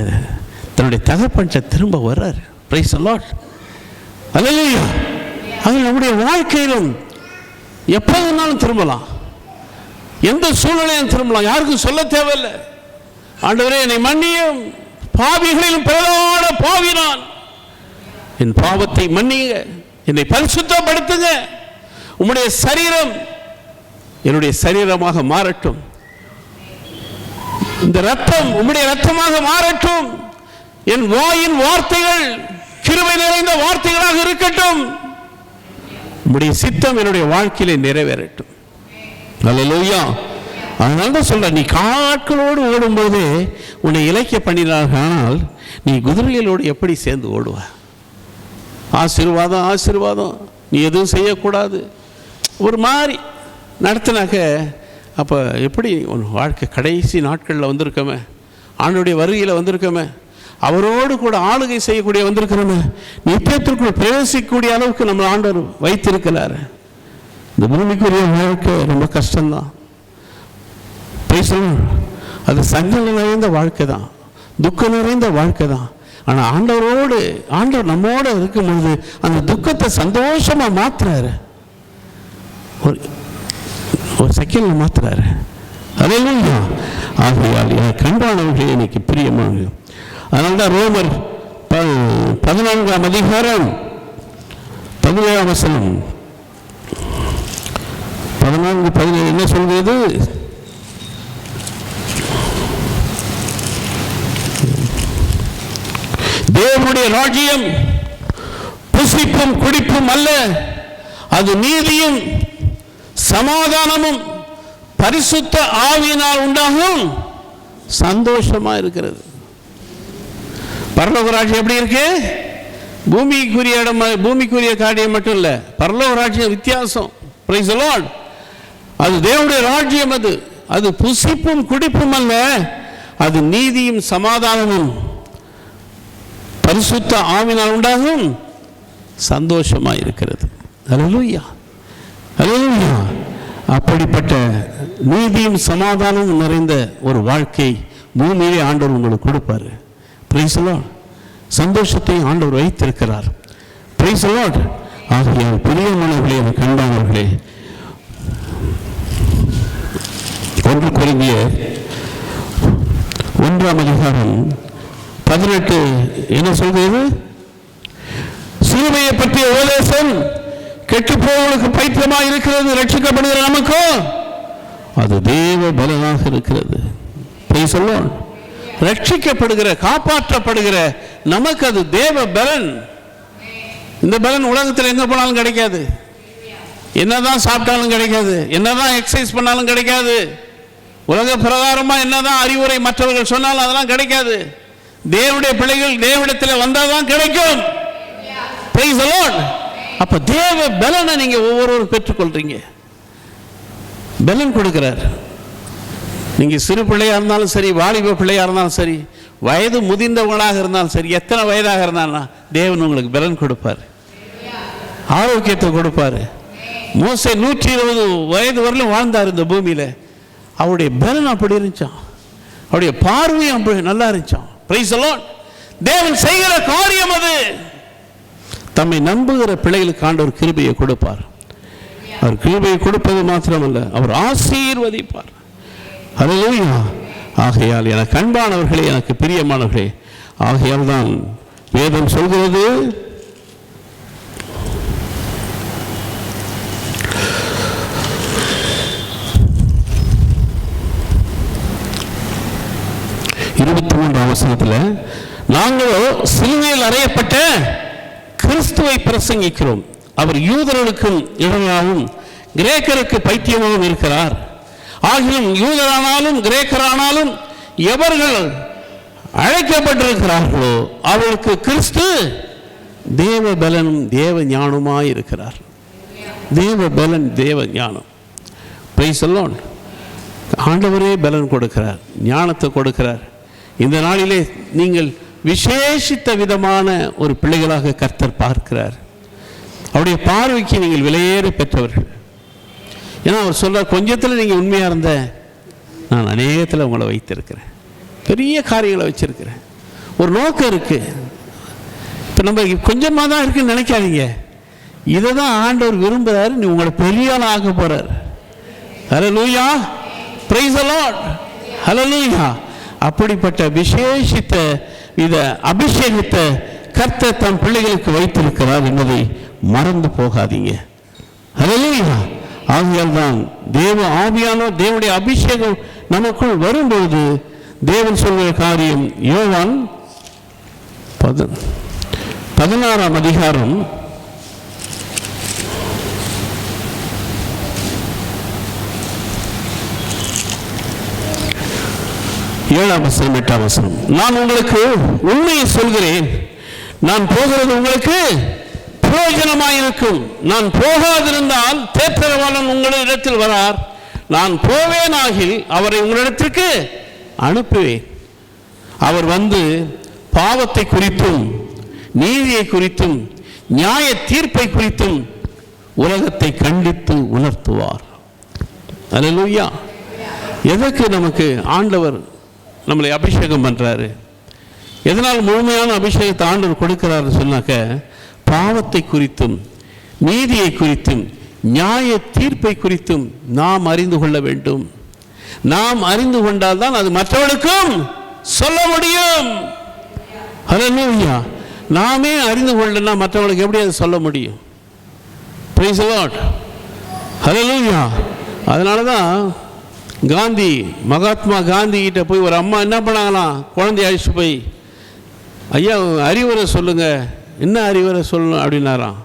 தன்னுடைய தகப்பன்கிட்ட திரும்ப வர்றார். Praise the lord. அல்லேலூயா. அது நம்முடைய வாழ்க்கையிலும் எப்போ வேணாலும் திரும்பலாம், எந்த சூழ்நிலையும் திரும்பலாம், யாருக்கும் சொல்ல தேவையில்லை. ஆண்டவரே என்னை மன்னியும், பாவிகளிலும் பிரதான பாவி நான், என் பாவத்தை மன்னிங்க, என்னை பரிசுத்தப்படுத்துங்க, உம்முடைய சரீரம் என்னுடைய சரீரமாக மாறட்டும், இந்த ரத்தம் உம்முடைய ரத்தமாக மாறட்டும், என் வாயின் வார்த்தைகள் கிருபை நிறைந்த வார்த்தைகளாக இருக்கட்டும், உம்முடைய சித்தம் என்னுடைய வாழ்க்கையிலே நிறைவேறட்டும். அல்லேலூயா. அதனால தான் சொல்ற, நீ காட்களோடு ஓடும்போது உன்னை இலக்கிய பண்ணினார்கள், ஆனால் நீ குதிரைகளோடு எப்படி சேர்ந்து ஓடுவ? ஆசீர்வாதம் ஆசீர்வாதம், நீ எதுவும் செய்யக்கூடாது, ஒரு மாதிரி நடத்தினாக்க அப்போ எப்படி உன் வாழ்க்கை? கடைசி நாட்களில் வந்திருக்கோமே, ஆண்டுடைய வருகையில் வந்திருக்கோமே, அவரோடு கூட ஆளுகை செய்யக்கூடிய வந்திருக்கிறோமே, நித்தியத்திற்குள் பிரவேசிக்கக்கூடிய அளவுக்கு நம்ம ஆண்டவர் வைத்திருக்கிறார். இந்த பூமிக்குரிய வாழ்க்கை ரொம்ப கஷ்டம்தான், அது சஞ்சலம் நிறைந்த வாழ்க்கை தான், துக்கம் நிறைந்த வாழ்க்கை தான். ஆனால் ஆண்டவர் நம்மோடு இருக்கும்பொழுது அந்த துக்கத்தை சந்தோஷமா மாத்துறாரு, ஒரு செகண்ட்ல மாத்துறாரு. அல்லேலூயா. ஆகையால் கண்பானவர்களே இன்னைக்கு பிரியமாக, அதனால்தான் ரோமர் 14ஆம் அதிகாரம் 17ஆம் வசனம் 14-17 என்ன சொல்கிறது? தேவனுடைய ராஜ்யம் புசிப்பும் குடிப்பும் அல்ல, அது நீதியும் சமாதானமும் பரிசுத்த ஆவியினால் உண்டாகும் சந்தோஷமா இருக்கிறது. பரலோக ராஜ்யம் எப்படி இருக்கு? பூமிக்குரிய இடம், பூமிக்குரிய காரியம் மட்டும் இல்ல, பரலோக ராஜ்யம் வித்தியாசம். Price the Lord. அது தேவனுடைய ராஜ்யம், அது புசிப்பும் குடிப்பும் அல்ல, அது நீதியும் சமாதானமும் பரிசுத்த ஆவியினால் உண்டாகும் சந்தோஷமா இருக்கிறது. அல்லேலூயா, அல்லேலூயா. அப்படிப்பட்ட நீதியும் சமாதானமும் நிறைந்த ஒரு வாழ்க்கை பூமியிலே ஆண்டவர் உங்களுக்கு கொடுப்பாரு. Price the Lord. சந்தோஷத்தை ஆண்டவர் வைத்திருக்கிறார். Price the lord. ஆகையால் பிரியமானவர்களே, கண்டானவர்களே, 1 கொரிந்தியர் 1ஆம் அதிகாரம் 18 என்ன சொல்கிறது? சிலுவையை பற்றிய உபதேசம் கெட்டுப்போவர்களுக்கு பைத்தியமாக இருக்கிறது, ரட்சிக்கப்படுகிற நமக்கு அது தேவ பலனாக இருக்கிறது. Price the Lord. ரட்சிக்கப்படுகிற, காப்பாற்றப்படுகிற நமக்கு அது தேவ பலன். இந்த பலன் உலகத்தில் எங்க போனாலும் கிடைக்காது, என்னதான் சாப்பிட்டாலும் கிடைக்காது, என்னதான் எக்ஸசைஸ் பண்ணாலும் கிடைக்காது, உலக பிரகாரமா என்னதான் அறிவுரை மற்றவர்கள் சொன்னாலும் அதெல்லாம் கிடைக்காது. தேவனுடைய பிள்ளைகள் தேவனிடத்தில் வந்தாதான் கிடைக்கும். Price the Lord. அப்ப தேவ பலனை நீங்க ஒவ்வொருவரும் பெற்றுக்கொள்றீங்க. பலன் கொடுக்கிறார். நீங்க சிறு பிள்ளையா இருந்தாலும் சரி, வாலிப பிள்ளையா இருந்தாலும் சரி, வயது முதிர்ந்தவங்களாக இருந்தாலும் சரி, எத்தனை வயதாக இருந்தாலும் தேவன் உங்களுக்கு பலன் கொடுப்பார், ஆரோக்கியத்தை கொடுப்பார். மோசே 120 வயது வரலும் வாழ்ந்தார் இந்த பூமியில. அவருடைய பலன் அப்படி இருந்துச்சான், அவருடைய பார்வையும் அப்படி நல்லா இருந்துச்சான். Price the Lord. தேவன் செய்கிற காரியம் அது. தம்மை நம்புகிற பிள்ளைகளுக்கு ஆண்டவர் கிருபையை கொடுப்பார். அவர் கிருபையை கொடுப்பது மாத்திரமல்ல, அவர் ஆசீர்வதிப்பார். அல்லேலூயா. ஆகையால் எனக்கு அன்பானவர்களே, எனக்கு பிரியமானவர்களே, ஆகையால் தான் வேதம் சொல்கிறது, வசனத்தில், நாங்களோ சிலுவையில் அறையப்பட்ட கிறிஸ்துவை பிரசங்கிக்கிறோம். அவர் யூதர்களுக்கும் இடராகவும் கிரேக்கருக்கு பைத்தியமாகவும் இருக்கிறார். ஆகிலும் யூதரானாலும் கிரேக்கரானாலும் எவர்கள் அழைக்கப்பட்டிருக்கிறார்களோ அவர்களுக்கு கிறிஸ்து தேவ பலனும் தேவ ஞானமாய் இருக்கிறார். தேவ பலன், தேவ ஞானம். Price the Lord. ஆண்டவரே பலன் கொடுக்கிறார், ஞானத்தை கொடுக்கிறார். இந்த நாளிலே நீங்கள் விசேஷித்த விதமான ஒரு பிள்ளைகளாக கர்த்தர் பார்க்கிறார். அவருடைய பார்வைக்கு நீங்கள் விலையேற பெற்றவர்கள். ஏன்னா அவர் சொல்றார், கொஞ்சத்தில் நீங்கள் உண்மையாக இருந்த நான் அநேகத்தில் உங்களை வைத்திருக்கிறேன், பெரிய காரியங்களை வச்சிருக்கிறேன். ஒரு நோக்கம் இருக்கு. இப்போ நம்ம கொஞ்சமாக தான் இருக்குன்னு நினைக்காதீங்க. இதை தான் ஆண்டவர் விரும்புகிறார். நீ உங்களை பெரிய ஆள் ஆக போறார். ஹல்லேலூயா. Praise the lord. ஹல்லேலூயா. அப்படிப்பட்ட விசேஷித்த இத அபிஷேகத்தை கர்த்தர் தம் பிள்ளைகளுக்கு வைத்திருக்கிறார் என்பதை மறந்து போகாதீங்க. ஹல்லேலூயா. ஆகையால் தான் தேவ ஆவியானவர், தேவனுடைய அபிஷேகம் நமக்குள் வரும்பொழுது தேவன் சொல்கிற காரியம், யோவான் 16ஆம் அதிகாரம் 16 7ஆம் வசனம் 8ஆம் வசனம். நான் உங்களுக்கு உண்மையை சொல்கிறேன், நான் போகிறது உங்களுக்கு பிரயோஜனமாயிருக்கும். நான் போகாதிருந்தால் தேற்றரவாளன் உங்களிடத்தில் வரார். நான் போவேனாகில் அவரை உங்களிடத்திற்கு அனுப்புவேன். அவர் வந்து பாவத்தை குறித்தும் நீதியை குறித்தும் நியாய தீர்ப்பை குறித்தும் உலகத்தை கண்டித்து உணர்த்துவார். அல்லேலூயா. எதற்கு நமக்கு ஆண்டவர் நம்மளை அபிஷேகம் பண்றாரு? எதனால் முழுமையான அபிஷேகத்தை ஆண்டவர் கொடுக்கிறாரு சொன்னாக்க, பாவத்தை குறித்தும் நீதியை குறித்தும் நியாய தீர்ப்பை குறித்தும் நாம் அறிந்து கொள்ள வேண்டும். நாம் அறிந்து கொண்டால் தான் அது மற்றவர்களுக்கும் சொல்ல முடியும். ஹல்லேலூயா. நாமே அறிந்து கொள்ளனா மற்றவர்களுக்கு எப்படி அதை சொல்ல முடியும்? Praise the lord. ஹல்லேலூயா. அதனால தான் காந்தி, மகாத்மா காந்தி கிட்ட போய் ஒரு அம்மா என்ன பண்ணாங்களாம், குழந்தைய அழைச்சிட்டு போய், ஐயா அறிவுரை சொல்லுங்க, என்ன அறிவுரை சொல்லணும் அப்படின்னாராம்.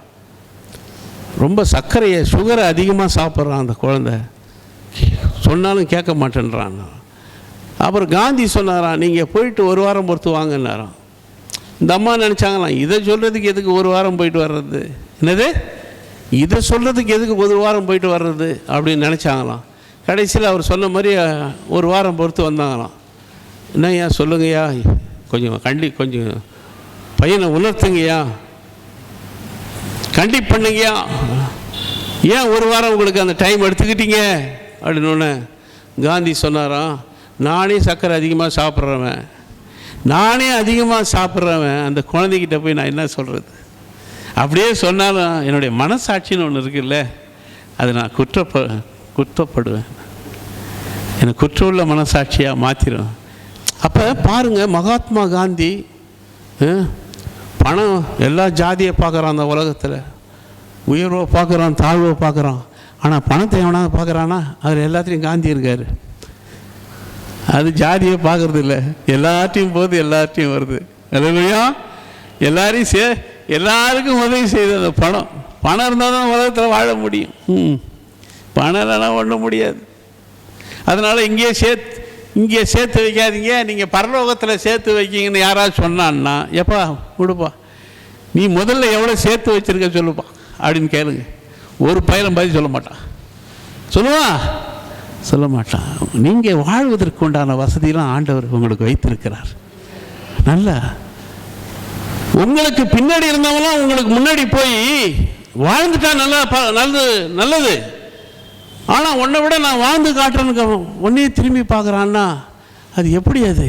ரொம்ப சர்க்கரையை சுகரை அதிகமாக சாப்பிட்றான் அந்த குழந்தை, சொன்னாலும் கேட்க மாட்டேன்றான். அப்புறம் காந்தி சொன்னாராம், நீங்கள் போயிட்டு ஒரு வாரம் பொறுத்து வாங்கினாராம். இந்த அம்மா நினச்சாங்களாம், இதை சொல்கிறதுக்கு எதுக்கு ஒரு வாரம் போயிட்டு வர்றது, என்னது இதை சொல்கிறதுக்கு எதுக்கு ஒரு வாரம் போயிட்டு வர்றது அப்படின்னு நினச்சாங்களாம். கடைசியில் அவர் சொன்ன மாதிரி ஒரு வாரம் பொறுத்து வந்தாங்களாம். என்னய்யா சொல்லுங்கய்யா, கொஞ்சம் பையனை உணர்த்துங்கய்யா, பண்ணுங்கய்யா, ஏன் ஒரு வாரம் உங்களுக்கு அந்த டைம் எடுத்துக்கிட்டீங்க அப்படின்னு காந்தி சொன்னாராம், நானே சர்க்கரை அதிகமாக சாப்பிட்றவன், அந்த குழந்தைகிட்ட போய் நான் என்ன சொல்கிறது? அப்படியே சொன்னாலும் என்னுடைய மனசாட்சின்னு ஒன்று இருக்குல்ல, அது நான் குற்றப்படுவேன், எனக்கு குற்றமுள்ள மனசாட்சியாக மாற்றிடும். அப்போ பாருங்கள், மகாத்மா காந்தி பணம் எல்லா ஜாதியை பார்க்குறான், அந்த உலகத்தில் உயர்வை பார்க்குறான், தாழ்வை பார்க்குறான். ஆனால் பணத்தை எவனாவது பார்க்குறான்னா அதில் எல்லாத்துலேயும் காந்தி இருக்கார். அது ஜாதியை பார்க்குறது இல்லை, எல்லாத்தையும் போகுது, எல்லாத்தையும் வருது. அல்லேலூயா. எல்லாரையும் எல்லாருக்கும் உதவி செய்து அந்த பணம் இருந்தால் தான் உலகத்தில் வாழ முடியும். பணம் இல்லைன்னா ஒன்றும் முடியாது. அதனால் இங்கே சேர்த்து வைக்காதீங்க, நீங்கள் பரலோகத்தில் சேர்த்து வைக்கிங்கன்னு யாராவது சொன்னான்னா, எப்பா விடுப்பா, நீ முதல்ல எவ்வளோ சேர்த்து வச்சுருக்க சொல்லுப்பா அப்படின்னு கேளுங்க. ஒரு பயிலும் பதில் சொல்ல மாட்டான். சொல்ல மாட்டான். நீங்கள் வாழ்வதற்கு உண்டான வசதியெல்லாம் ஆண்டவர் உங்களுக்கு வைத்திருக்கிறார். நல்லா உங்களுக்கு பின்னாடி இருந்தவங்களாம் உங்களுக்கு முன்னாடி போய் வாழ்ந்துட்டா நல்லது. ஆனால் உன்னை விட நான் வாழ்ந்து காட்டுறேன்னு உன்னையே திரும்பி பார்க்குறான்னா அது எப்படி? அது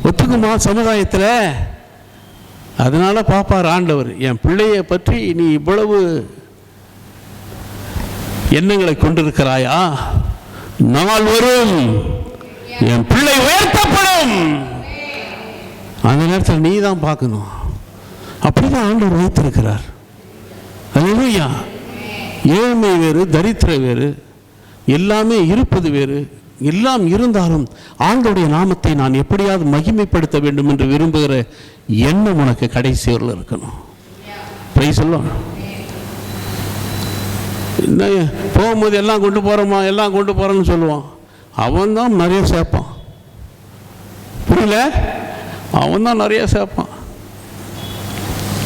ஒத்துக்குமா சமுதாயத்தில்? அதனால் பார்ப்பார் ஆண்டவர், என் பிள்ளையை பற்றி நீ இவ்வளவு எண்ணங்களை கொண்டிருக்கிறாயா, நாள் வரும் என் பிள்ளை உயர்த்தப்படும். அந்த நேரத்தில் நீ தான் பார்க்கணும். அப்படிதான் ஆண்டவர் வைத்திருக்கிறார். அல்லேலூயா. ஏழ்மை வேறு, தரித்திரம் வேறு, எல்லாமே இருப்பது வேறு. எல்லாம் இருந்தாலும் ஆண்டவருடைய நாமத்தை நான் எப்படியாவது மகிமைப்படுத்த வேண்டும் என்று விரும்புகிற எண்ணம் உனக்கு கடைசி வரல இருக்கணும். Price the Lord. என்ன போகும்போது எல்லாம் கொண்டு போகிறோன்னு சொல்லுவான். அவன் தான் நிறைய சேர்ப்பான். புரியல? அவன் தான் நிறைய சேர்ப்பான்.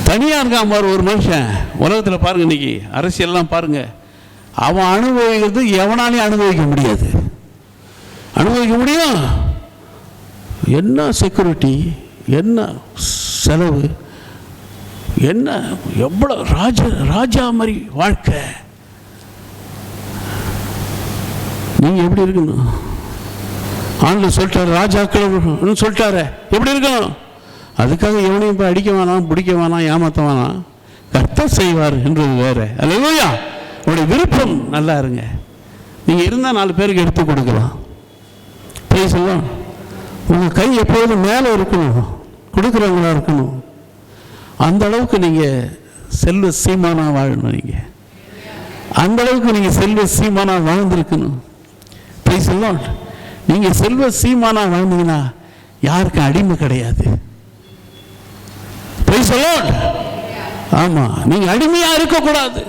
தனியாக இருக்கான் பாரு ஒரு மனுஷன். உலகத்தில் பாருங்க, இன்னைக்கு அரசியல்லாம் பாருங்க, அவன் அனுபவிக்கிறது எவனாலையும் அனுபவிக்க முடியாது. அனுபவிக்க முடியும்? என்ன செக்யூரிட்டி, என்ன செலவு, என்ன எவ்வளோ ராஜா மாதிரி வாழ்க்கை. நீங்கள் எப்படி இருக்கணும்? ஆண்டு சொல்லிட்டாரு, ராஜாக்கள் சொல்லிட்டாரு, எப்படி இருக்கணும்? அதுக்காக எவனையும் போய் அடிக்க வேணாம், பிடிக்க வேணாம், ஏமாற்ற வேணாம். கர்த்தர் செய்வார் என்றது வேறு. அல்லேலூயா. உங்களுடைய விருப்பம் நல்லா இருங்க. நீங்கள் இருந்தால் 4 பேருக்கு எடுத்து கொடுக்கலாம். பேசலாம். உங்கள் கை எப்போதும் மேலே இருக்கணும், கொடுக்குறவங்களா இருக்கணும். அந்த அளவுக்கு நீங்கள் செல்வ சீமானாக வாழணும். நீங்கள் அந்த அளவுக்கு நீங்கள் செல்வ சீமானாக வாழ்ந்துருக்கணும். பேசலாம். நீங்கள் செல்வ சீமானாக வாழ்ந்தீங்கன்னா யாருக்கும் அடிமை கிடையாது. ஆமா, நீங்க அடிமையா இருக்கக்கூடாது.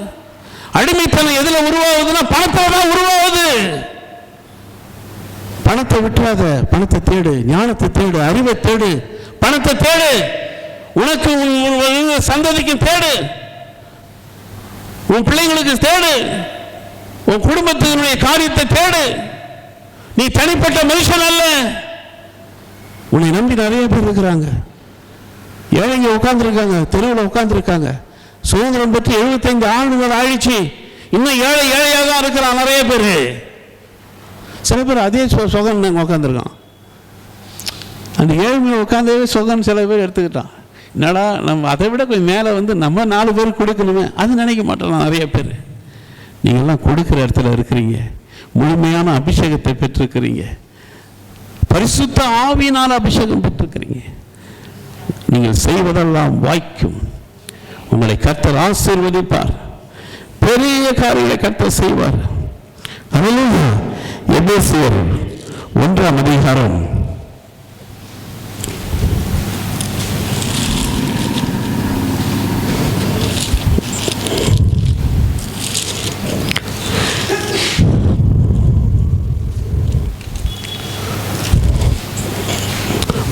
அடிமைத்தனம் எதுல உருவாகுதுன்னா பணத்தால் தான் உருவாகுது. பணத்தை விட்டுறாத, பணத்தை தேடு, ஞானத்தை தேடு, அறிவை தேடு, பணத்தை தேடு, உனக்கு சந்ததிக்கு தேடு, உன் பிள்ளைங்களுக்கு தேடு, உன் குடும்பத்தினுடைய காரியத்தை தேடு. நீ தனிப்பட்ட மனுஷன் அல்ல. உன்னை நம்பி நிறைய பேர் இருக்கிறாங்க. ஏழைங்க உட்கார்ந்துருக்காங்க, தெருவில் உட்கார்ந்துருக்காங்க. சுதந்திரம் பெற்று 75 ஆண்டுகள் ஆயிடுச்சு, இன்னும் ஏழையாக தான் இருக்கிறான் நிறைய பேர். சில பேர் அதே சொகன் உட்காந்துருக்கான். அந்த ஏழ்மையை உட்காந்து சொகன் சில பேர் எடுத்துக்கிட்டான். என்னடா நம்ம அதை விட கொஞ்சம் மேலே வந்து நம்ம 4 பேர் கொடுக்கணுமே, அது நினைக்க மாட்டோம் நிறைய பேர். நீங்கள்லாம் கொடுக்குற இடத்துல இருக்கிறீங்க, முழுமையான அபிஷேகத்தை பெற்றிருக்கிறீங்க, பரிசுத்த ஆவியினால் அபிஷேகம் பெற்றிருக்கிறீங்க. நீங்கள் செய்வதெல்லாம் வாய்க்கும். உங்களை கர்த்தர் ஆசீர்வதிப்பார், பெரிய காரியங்களை கர்த்தர் செய்வார். ஹல்லேலூயா. எபேசியர் 1ஆம் அதிகாரம்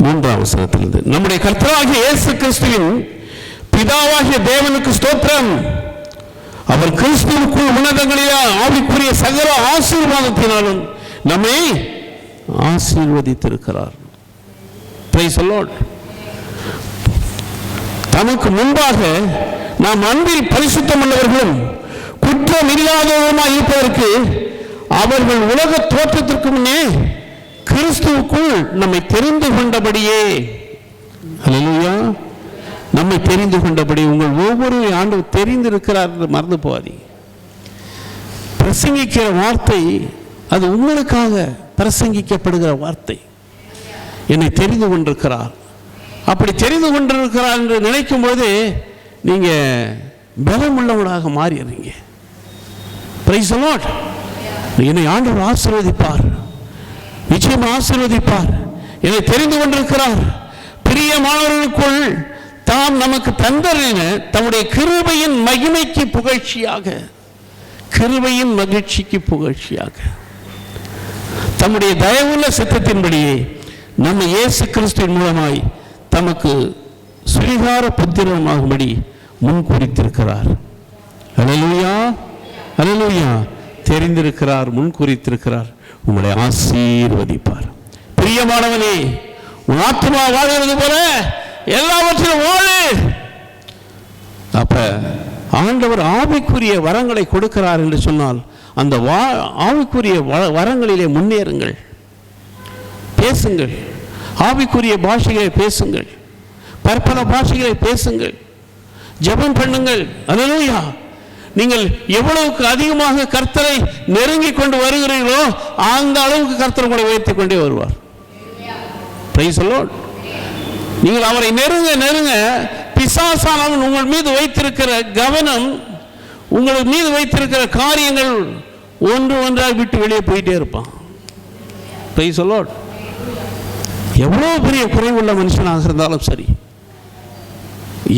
3ஆம் வசனத்திலிருந்து, நம்முடைய கர்த்தராகிய இயேசு கிறிஸ்துவின் பிதாவாகிய தேவனுக்கு ஸ்தோத்திரம். அவர் கிறிஸ்துவுக்குள் உன்னதங்களில் ஆவிக்குரிய சகல ஆசீர்வாதத்தினாலும் நம்மை ஆசீர்வதித்திருக்கிறார். Price the Lord. தமக்கு முன்பாக நாம் அன்பில் பரிசுத்தம் உள்ளவர்களும் குற்றம் இல்லாதவருமாய் இருப்பதற்கு அவர்கள் உலக தோற்றத்திற்கு முன்னே கிறிஸ்துவுக்குள் நம்மை தெரிந்து கொண்டபடியே. ஹல்லேலூயா. நம்மை தெரிந்து கொண்டபடி. உங்கள் ஒவ்வொரு ஆண்டு தெரிந்திருக்கிறார் என்று மறந்து போகாதீங்க. பிரசங்கிக்கிற வார்த்தை அது உங்களுக்காக பிரசங்கிக்கப்படுகிற வார்த்தை. என்னை தெரிந்து கொண்டிருக்கிறார், அப்படி தெரிந்து கொண்டிருக்கிறார் என்று நினைக்கும் போது நீங்க பலம் உள்ளவர்களாக மாறிடுறீங்க. Price the Lord. என்னை ஆண்டவர் ஆசீர்வதிப்பார், நிச்சயமாக ஆசீர்வதிப்பார். என்னை தெரிந்து கொண்டிருக்கிறார். பிரியமானவர்களுக்குள் தாம் நமக்கு தந்தரின தம்முடைய கிருபையின் மகிமைக்கு புகழ்ச்சியாக, கிருபையின் மகிழ்ச்சிக்கு புகழ்ச்சியாக தம்முடைய தயவுள்ள சித்தத்தின்படியே நம்ம இயேசு கிறிஸ்துவின் மூலமாய் தமக்கு சுவீகார புத்திரமாகும்படி முன் குறித்திருக்கிறார். ஹல்லேலூயா, ஹல்லேலூயா. தெரிந்திருக்கிறார், முன் குறித்திருக்கிறார். உங்களை ஆசீர்வதிப்பார். பிரியமானவனே, உன் ஆத்மா வாழ்கிறது போல எல்லாவற்றிலும் வாழு. அப்ப ஆண்டவர் ஆவிக்குரிய வரங்களை கொடுக்கிறார் என்று சொன்னால் அந்த ஆவிக்குரிய வரங்களிலே முன்னேறுங்கள், பேசுங்கள், ஆவிக்குரிய பாஷைகளை பேசுங்கள், பற்பல பாஷைகளை பேசுங்கள், ஜெபம் பண்ணுங்கள். ஹல்லேலூயா. நீங்கள் எவ்வளவுக்கு அதிகமாக கர்த்தரை நெருங்கி கொண்டு வருகிறீர்களோ அந்த அளவுக்கு கர்த்தர் உங்களை உயர்த்திக் கொண்டே வருவார். Price the Lord. நீங்கள் அவரை நெருங்க நெருங்க பிசாசானவன் உங்கள் மீது வைத்திருக்கிற கவனம், உங்கள் மீது வைத்திருக்கிற காரியங்கள் ஒன்று ஒன்றாக விட்டு வெளியே போயிட்டே இருப்பான். Price the Lord. எவ்வளவு பெரிய குறைவுள்ள மனுஷனாக இருந்தாலும் சரி,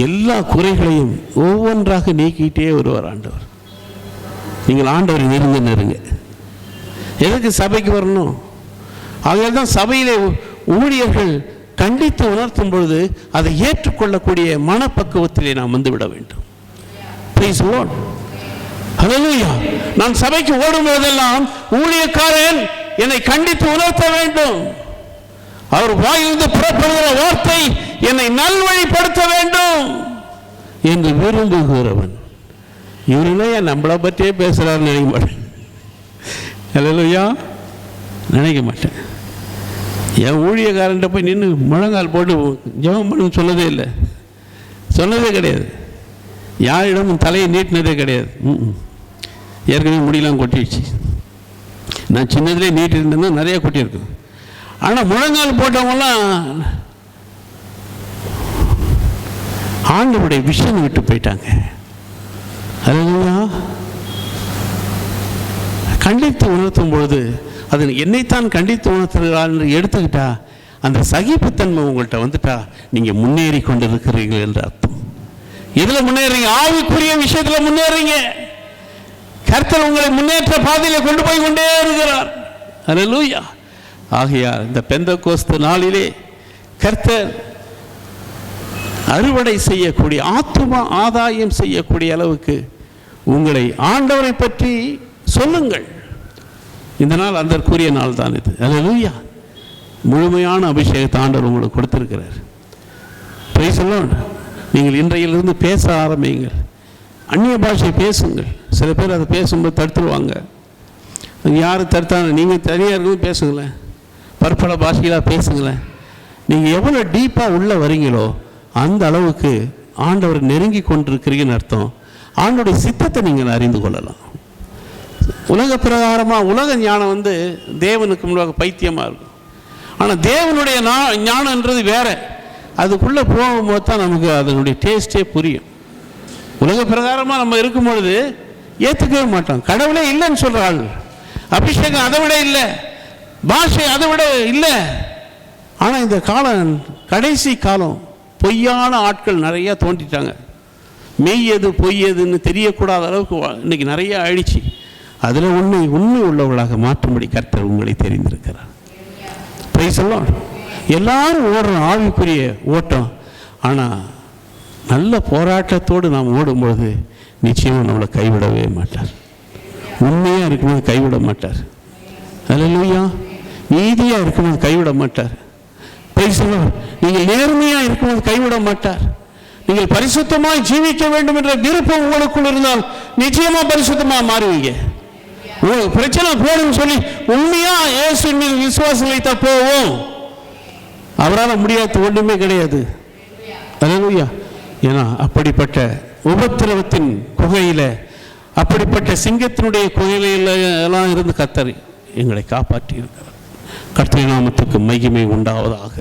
எல்லா குறைகளையும் ஒவ்வொன்றாக நீக்கிட்டே வருவார் ஆண்டவர். நீங்கள் ஆண்டவரை நெருங்க நெருங்க. எதுக்கு சபைக்கு வரணும்? ஆகையால் தான் சபையிலே ஊழியர்கள் கண்டித்து உணர்த்தும் பொழுது அதை ஏற்றுக்கொள்ளக்கூடிய மனப்பக்குவத்திலே நாம் வந்துவிட வேண்டும். Praise the lord. ஹல்லேலூயா. நான் சபைக்கு ஓடும் போதெல்லாம் ஊழியக்காரன் என்னை கண்டித்து உணர்த்த வேண்டும். அவர் வாயிலிருந்து புறப்படுகிற வார்த்தை என்னை நல்வழிப்படுத்த வேண்டும் என்று விரும்புகிறவன். இவருமே நம்மளை பற்றியே பேசுகிறார் நினைக்க மாட்டேன். ஹல்லேலூயா. நினைக்க மாட்டேன். என் ஊழியக்காரன்ட்ட போய் நின்று முழங்கால் போட்டு ஜெபம் பண்ணு சொன்னதே இல்லை, சொன்னதே கிடையாது. யாரிடமும் தலையை நீட்டினதே கிடையாது. ஏற்கனவே முடியெல்லாம் கொட்டிடுச்சு. நான் சின்னதுலேயே நீட்டிருந்தேன்னா நிறைய கொட்டியிருக்கும். ஆனால் முழங்கால் போட்டவங்களாம் ஆண்டவருடைய விஷயம் விட்டு போயிட்டாங்க. ஹல்லேலூயா. கண்டித்து உணர்த்தும் பொழுது அது என்னைத்தான் கண்டித்து உணர்த்துகிறார் என்று எடுத்துக்கிட்டா அந்த சகிப்புத்தன்மை உங்கள்கிட்ட வந்துட்டா நீங்கள் முன்னேறி கொண்டு இருக்கிறீர்கள் என்று அர்த்தம். இதில் முன்னேறீங்க, ஆவிக்குரிய விஷயத்தில் முன்னேறீங்க. கர்த்தர் உங்களை முன்னேற்ற பாதையில் கொண்டு போய் கொண்டே இருக்கிறார். ஹல்லேலூயா. ஆகையால் இந்த பெந்தெகோஸ்து நாளிலே கர்த்தர் அறுவடை செய்யக்கூடிய, ஆத்தும ஆதாயம் செய்யக்கூடிய அளவுக்கு உங்களை ஆண்டவரை பற்றி சொல்லுங்கள். இந்த நாள் அதற்குரிய நாள் தான் இது. அல்லேலூயா. முழுமையான அபிஷேகத்தை ஆண்டவர் உங்களுக்கு கொடுத்திருக்கிறார். Price the Lord. நீங்கள் இன்றையிலிருந்து பேச ஆரம்பியுங்கள். அந்நிய பாஷை பேசுங்கள். சில பேர் அதை பேசும்போது தடுத்துருவாங்க. யாரும் தடுத்தாங்க, நீங்கள் தனியாக இருக்கும்போது பேசுங்களேன், பற்பல பாஷைகளாக பேசுங்களேன். நீங்கள் எவ்வளோ டீப்பாக உள்ளே வரீங்களோ அந்த அளவுக்கு ஆண்டவர் நெருங்கி கொண்டிருக்கிறீங்கன்னு அர்த்தம். ஆண்டோடைய சித்தத்தை நீங்கள் அறிந்து கொள்ளலாம். உலக பிரகாரமாக உலக ஞானம் தேவனுக்கு முன்பாக பைத்தியமாக இருக்கும். ஆனால் தேவனுடைய ஞானன்றது வேற. அதுக்குள்ளே போகும்போது தான் நமக்கு அதனுடைய டேஸ்டே புரியும். உலக பிரகாரமாக நம்ம இருக்கும் பொழுது ஏற்றுக்கவே மாட்டோம். கடவுளே இல்லைன்னு சொல்கிற ஆள், அபிஷேகம் அதை விட இல்லை, பாஷை அதை விட இல்லை. ஆனால் இந்த காலம் கடைசி காலம், பொய்யான ஆட்கள் நிறையா தோண்டிட்டாங்க. மெய் எது பொய் எதுன்னு தெரியக்கூடாத அளவுக்கு இன்னைக்கு நிறைய ஆயிடுச்சு. அதில் உண்மை உள்ளவர்களாக மாற்றும்படி கர்த்தர் உங்களை தெரிந்திருக்கிறார். Price the Lord. எல்லாரும் ஓடுற ஆவிக்குரிய ஓட்டம். ஆனால் நல்ல போராட்டத்தோடு நாம் ஓடும்பொழுது நிச்சயமாக நம்மளை கைவிடவே மாட்டார். உண்மையாக இருக்கும்போது கைவிட மாட்டார். அல்லேலூயா. நீதியாக இருக்கும்போது கைவிட மாட்டார். Price the Lord. நீங்கள் நேர்மையாக இருக்கும்போது கைவிட மாட்டார். நீங்கள் பரிசுத்தமாய் ஜீவிக்க வேண்டும் என்ற விருப்பம் உங்களுக்குள் இருந்தால் நிச்சயமாக பரிசுத்தமாக மாறுவீங்க. உங்களுக்கு பிரச்சனை போடும் சொல்லி உண்மையா இயேசுவின் மீது விசுவாசம் வைத்தா போவோம். அவரால் முடியாத ஒன்றுமே கிடையாது. அல்லேலூயா. ஏன்னா அப்படிப்பட்ட உபத்திரவத்தின் குகையில், அப்படிப்பட்ட சிங்கத்தினுடைய குகையில எல்லாம் இருந்து கர்த்தர் எங்களை காப்பாற்றி இருக்கிறார். கர்த்தர் நாமத்துக்கு மகிமை உண்டாவதாக.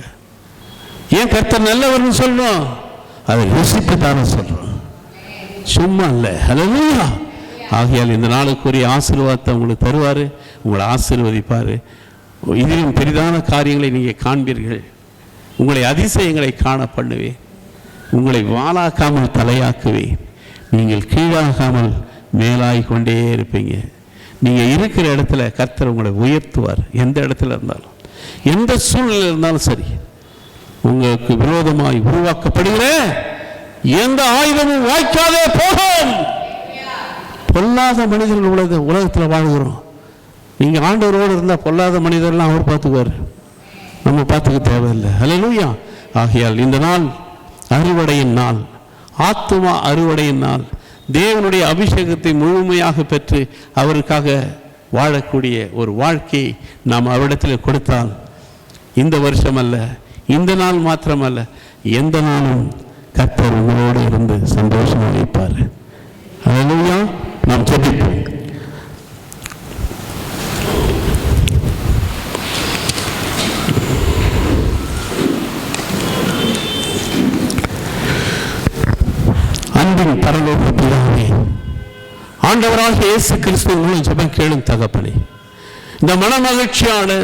ஏன் கர்த்தர் நல்லவர்னு சொல்றோம்? அதை யோசித்து தானே சொல்றோம், சும்மா இல்லை. அல்லேலூயா. ஆகையால் இந்த நாளுக்குரிய ஆசீர்வாதத்தை உங்களுக்கு தருவார், உங்களை ஆசீர்வதிப்பார். இதிலும் பெரிதான காரியங்களை நீங்கள் காண்பீர்கள். உங்களை அதிசயங்களை காண பண்ணுவேன். உங்களை வாளாக்காமல் தலையாக்குவேன். நீங்கள் கீழாகாமல் மேலாய் கொண்டே இருப்பீங்க. நீங்கள் இருக்கிற இடத்துல கர்த்தர் உங்களை உயர்த்துவார். எந்த இடத்துல இருந்தாலும், எந்த சூழ்நிலை இருந்தாலும் சரி. உங்களுக்கு விரோதமாய் உருவாக்கப்படுகிற எந்த ஆயுதமும் வாய்க்காதே போகும். பொல்லாத மனிதர்கள் உலகத்தில் வாழ்கிறோம். நீங்கள் ஆண்டவரோடு இருந்தால் பொல்லாத மனிதர்லாம் அவர் பார்த்துக்குவார், நம்ம பார்த்துக்க தேவையில்லை. அல்லேலூயா. ஆகையால் இந்த நாள் அறுவடையின் நாள், ஆத்துமா அறுவடையின் நாள். தேவனுடைய அபிஷேகத்தை முழுமையாக பெற்று அவருக்காக வாழக்கூடிய ஒரு வாழ்க்கையை நாம் அவரிடத்தில் கொடுத்தால், இந்த வருஷம் அல்ல, இந்த நாள் மாத்திரமல்ல, எந்த நாளும் கர்த்தர் உங்களோடு இருந்து சந்தோஷம் அளிப்பார். அல்லேலூயா. நாம் ஜெபிப்போம். அன்பின் பரலோக பிதாவே, ஆண்டவராக இயேசு கிறிஸ்துவின் ஜெபம் கேளும் தகப்பனே, இந்த மனமகிழ்ச்சியான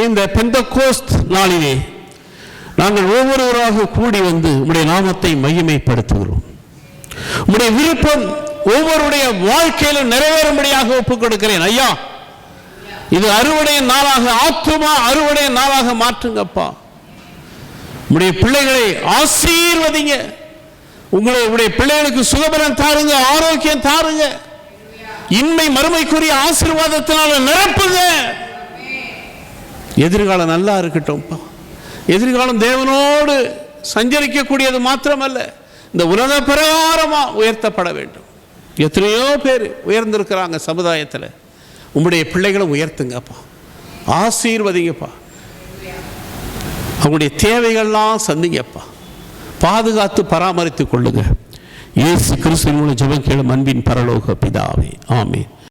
இந்த பெந்தெகோஸ்து நாளிலே நாங்கள் ஒவ்வொருவராக கூடி வந்து உம்முடைய நாமத்தை மகிமைப்படுத்துகிறோம். உம்முடைய விருப்பம் ஒவ்வொருடைய வாழ்க்கையிலும் நிறைவேறும்படியாக ஒப்புக் கொடுக்கிறேன். ஐயா, இது அறுவடை நாளாக, ஆத்துமா அறுவடை நாளாக மாற்றுங்கப்பா. உம்முடைய பிள்ளைகளை ஆசீர்வதிங்க. உங்களுடைய பிள்ளைகளுக்கு சுகபலம் தாருங்க, ஆரோக்கியம் தாருங்க, இன்மை மறுமைக்குரிய ஆசீர்வாதத்தினால நிரப்புங்க. எதிர்காலம் நல்லா இருக்கட்டும்ப்பா. எதிர்காலம் தேவனோடு சஞ்சரிக்கக்கூடியது மாத்திரமல்ல, இந்த உலக பிரகாரமா உயர்த்தப்பட வேண்டும். எத்தனையோ பேர் உயர்ந்திருக்கிறாங்க சமுதாயத்தில். உங்களுடைய பிள்ளைகளை உயர்த்துங்கப்பா, ஆசீர்வதிங்கப்பா, அவங்களுடைய தேவைகள்லாம் சந்திங்கப்பா, பாதுகாத்து பராமரித்துக் கொள்ளுங்க. இயேசு கிறிஸ்துவின் மூலம் ஜெபம் கேளும் அன்பின் பரலோக பிதாவே, ஆமென்.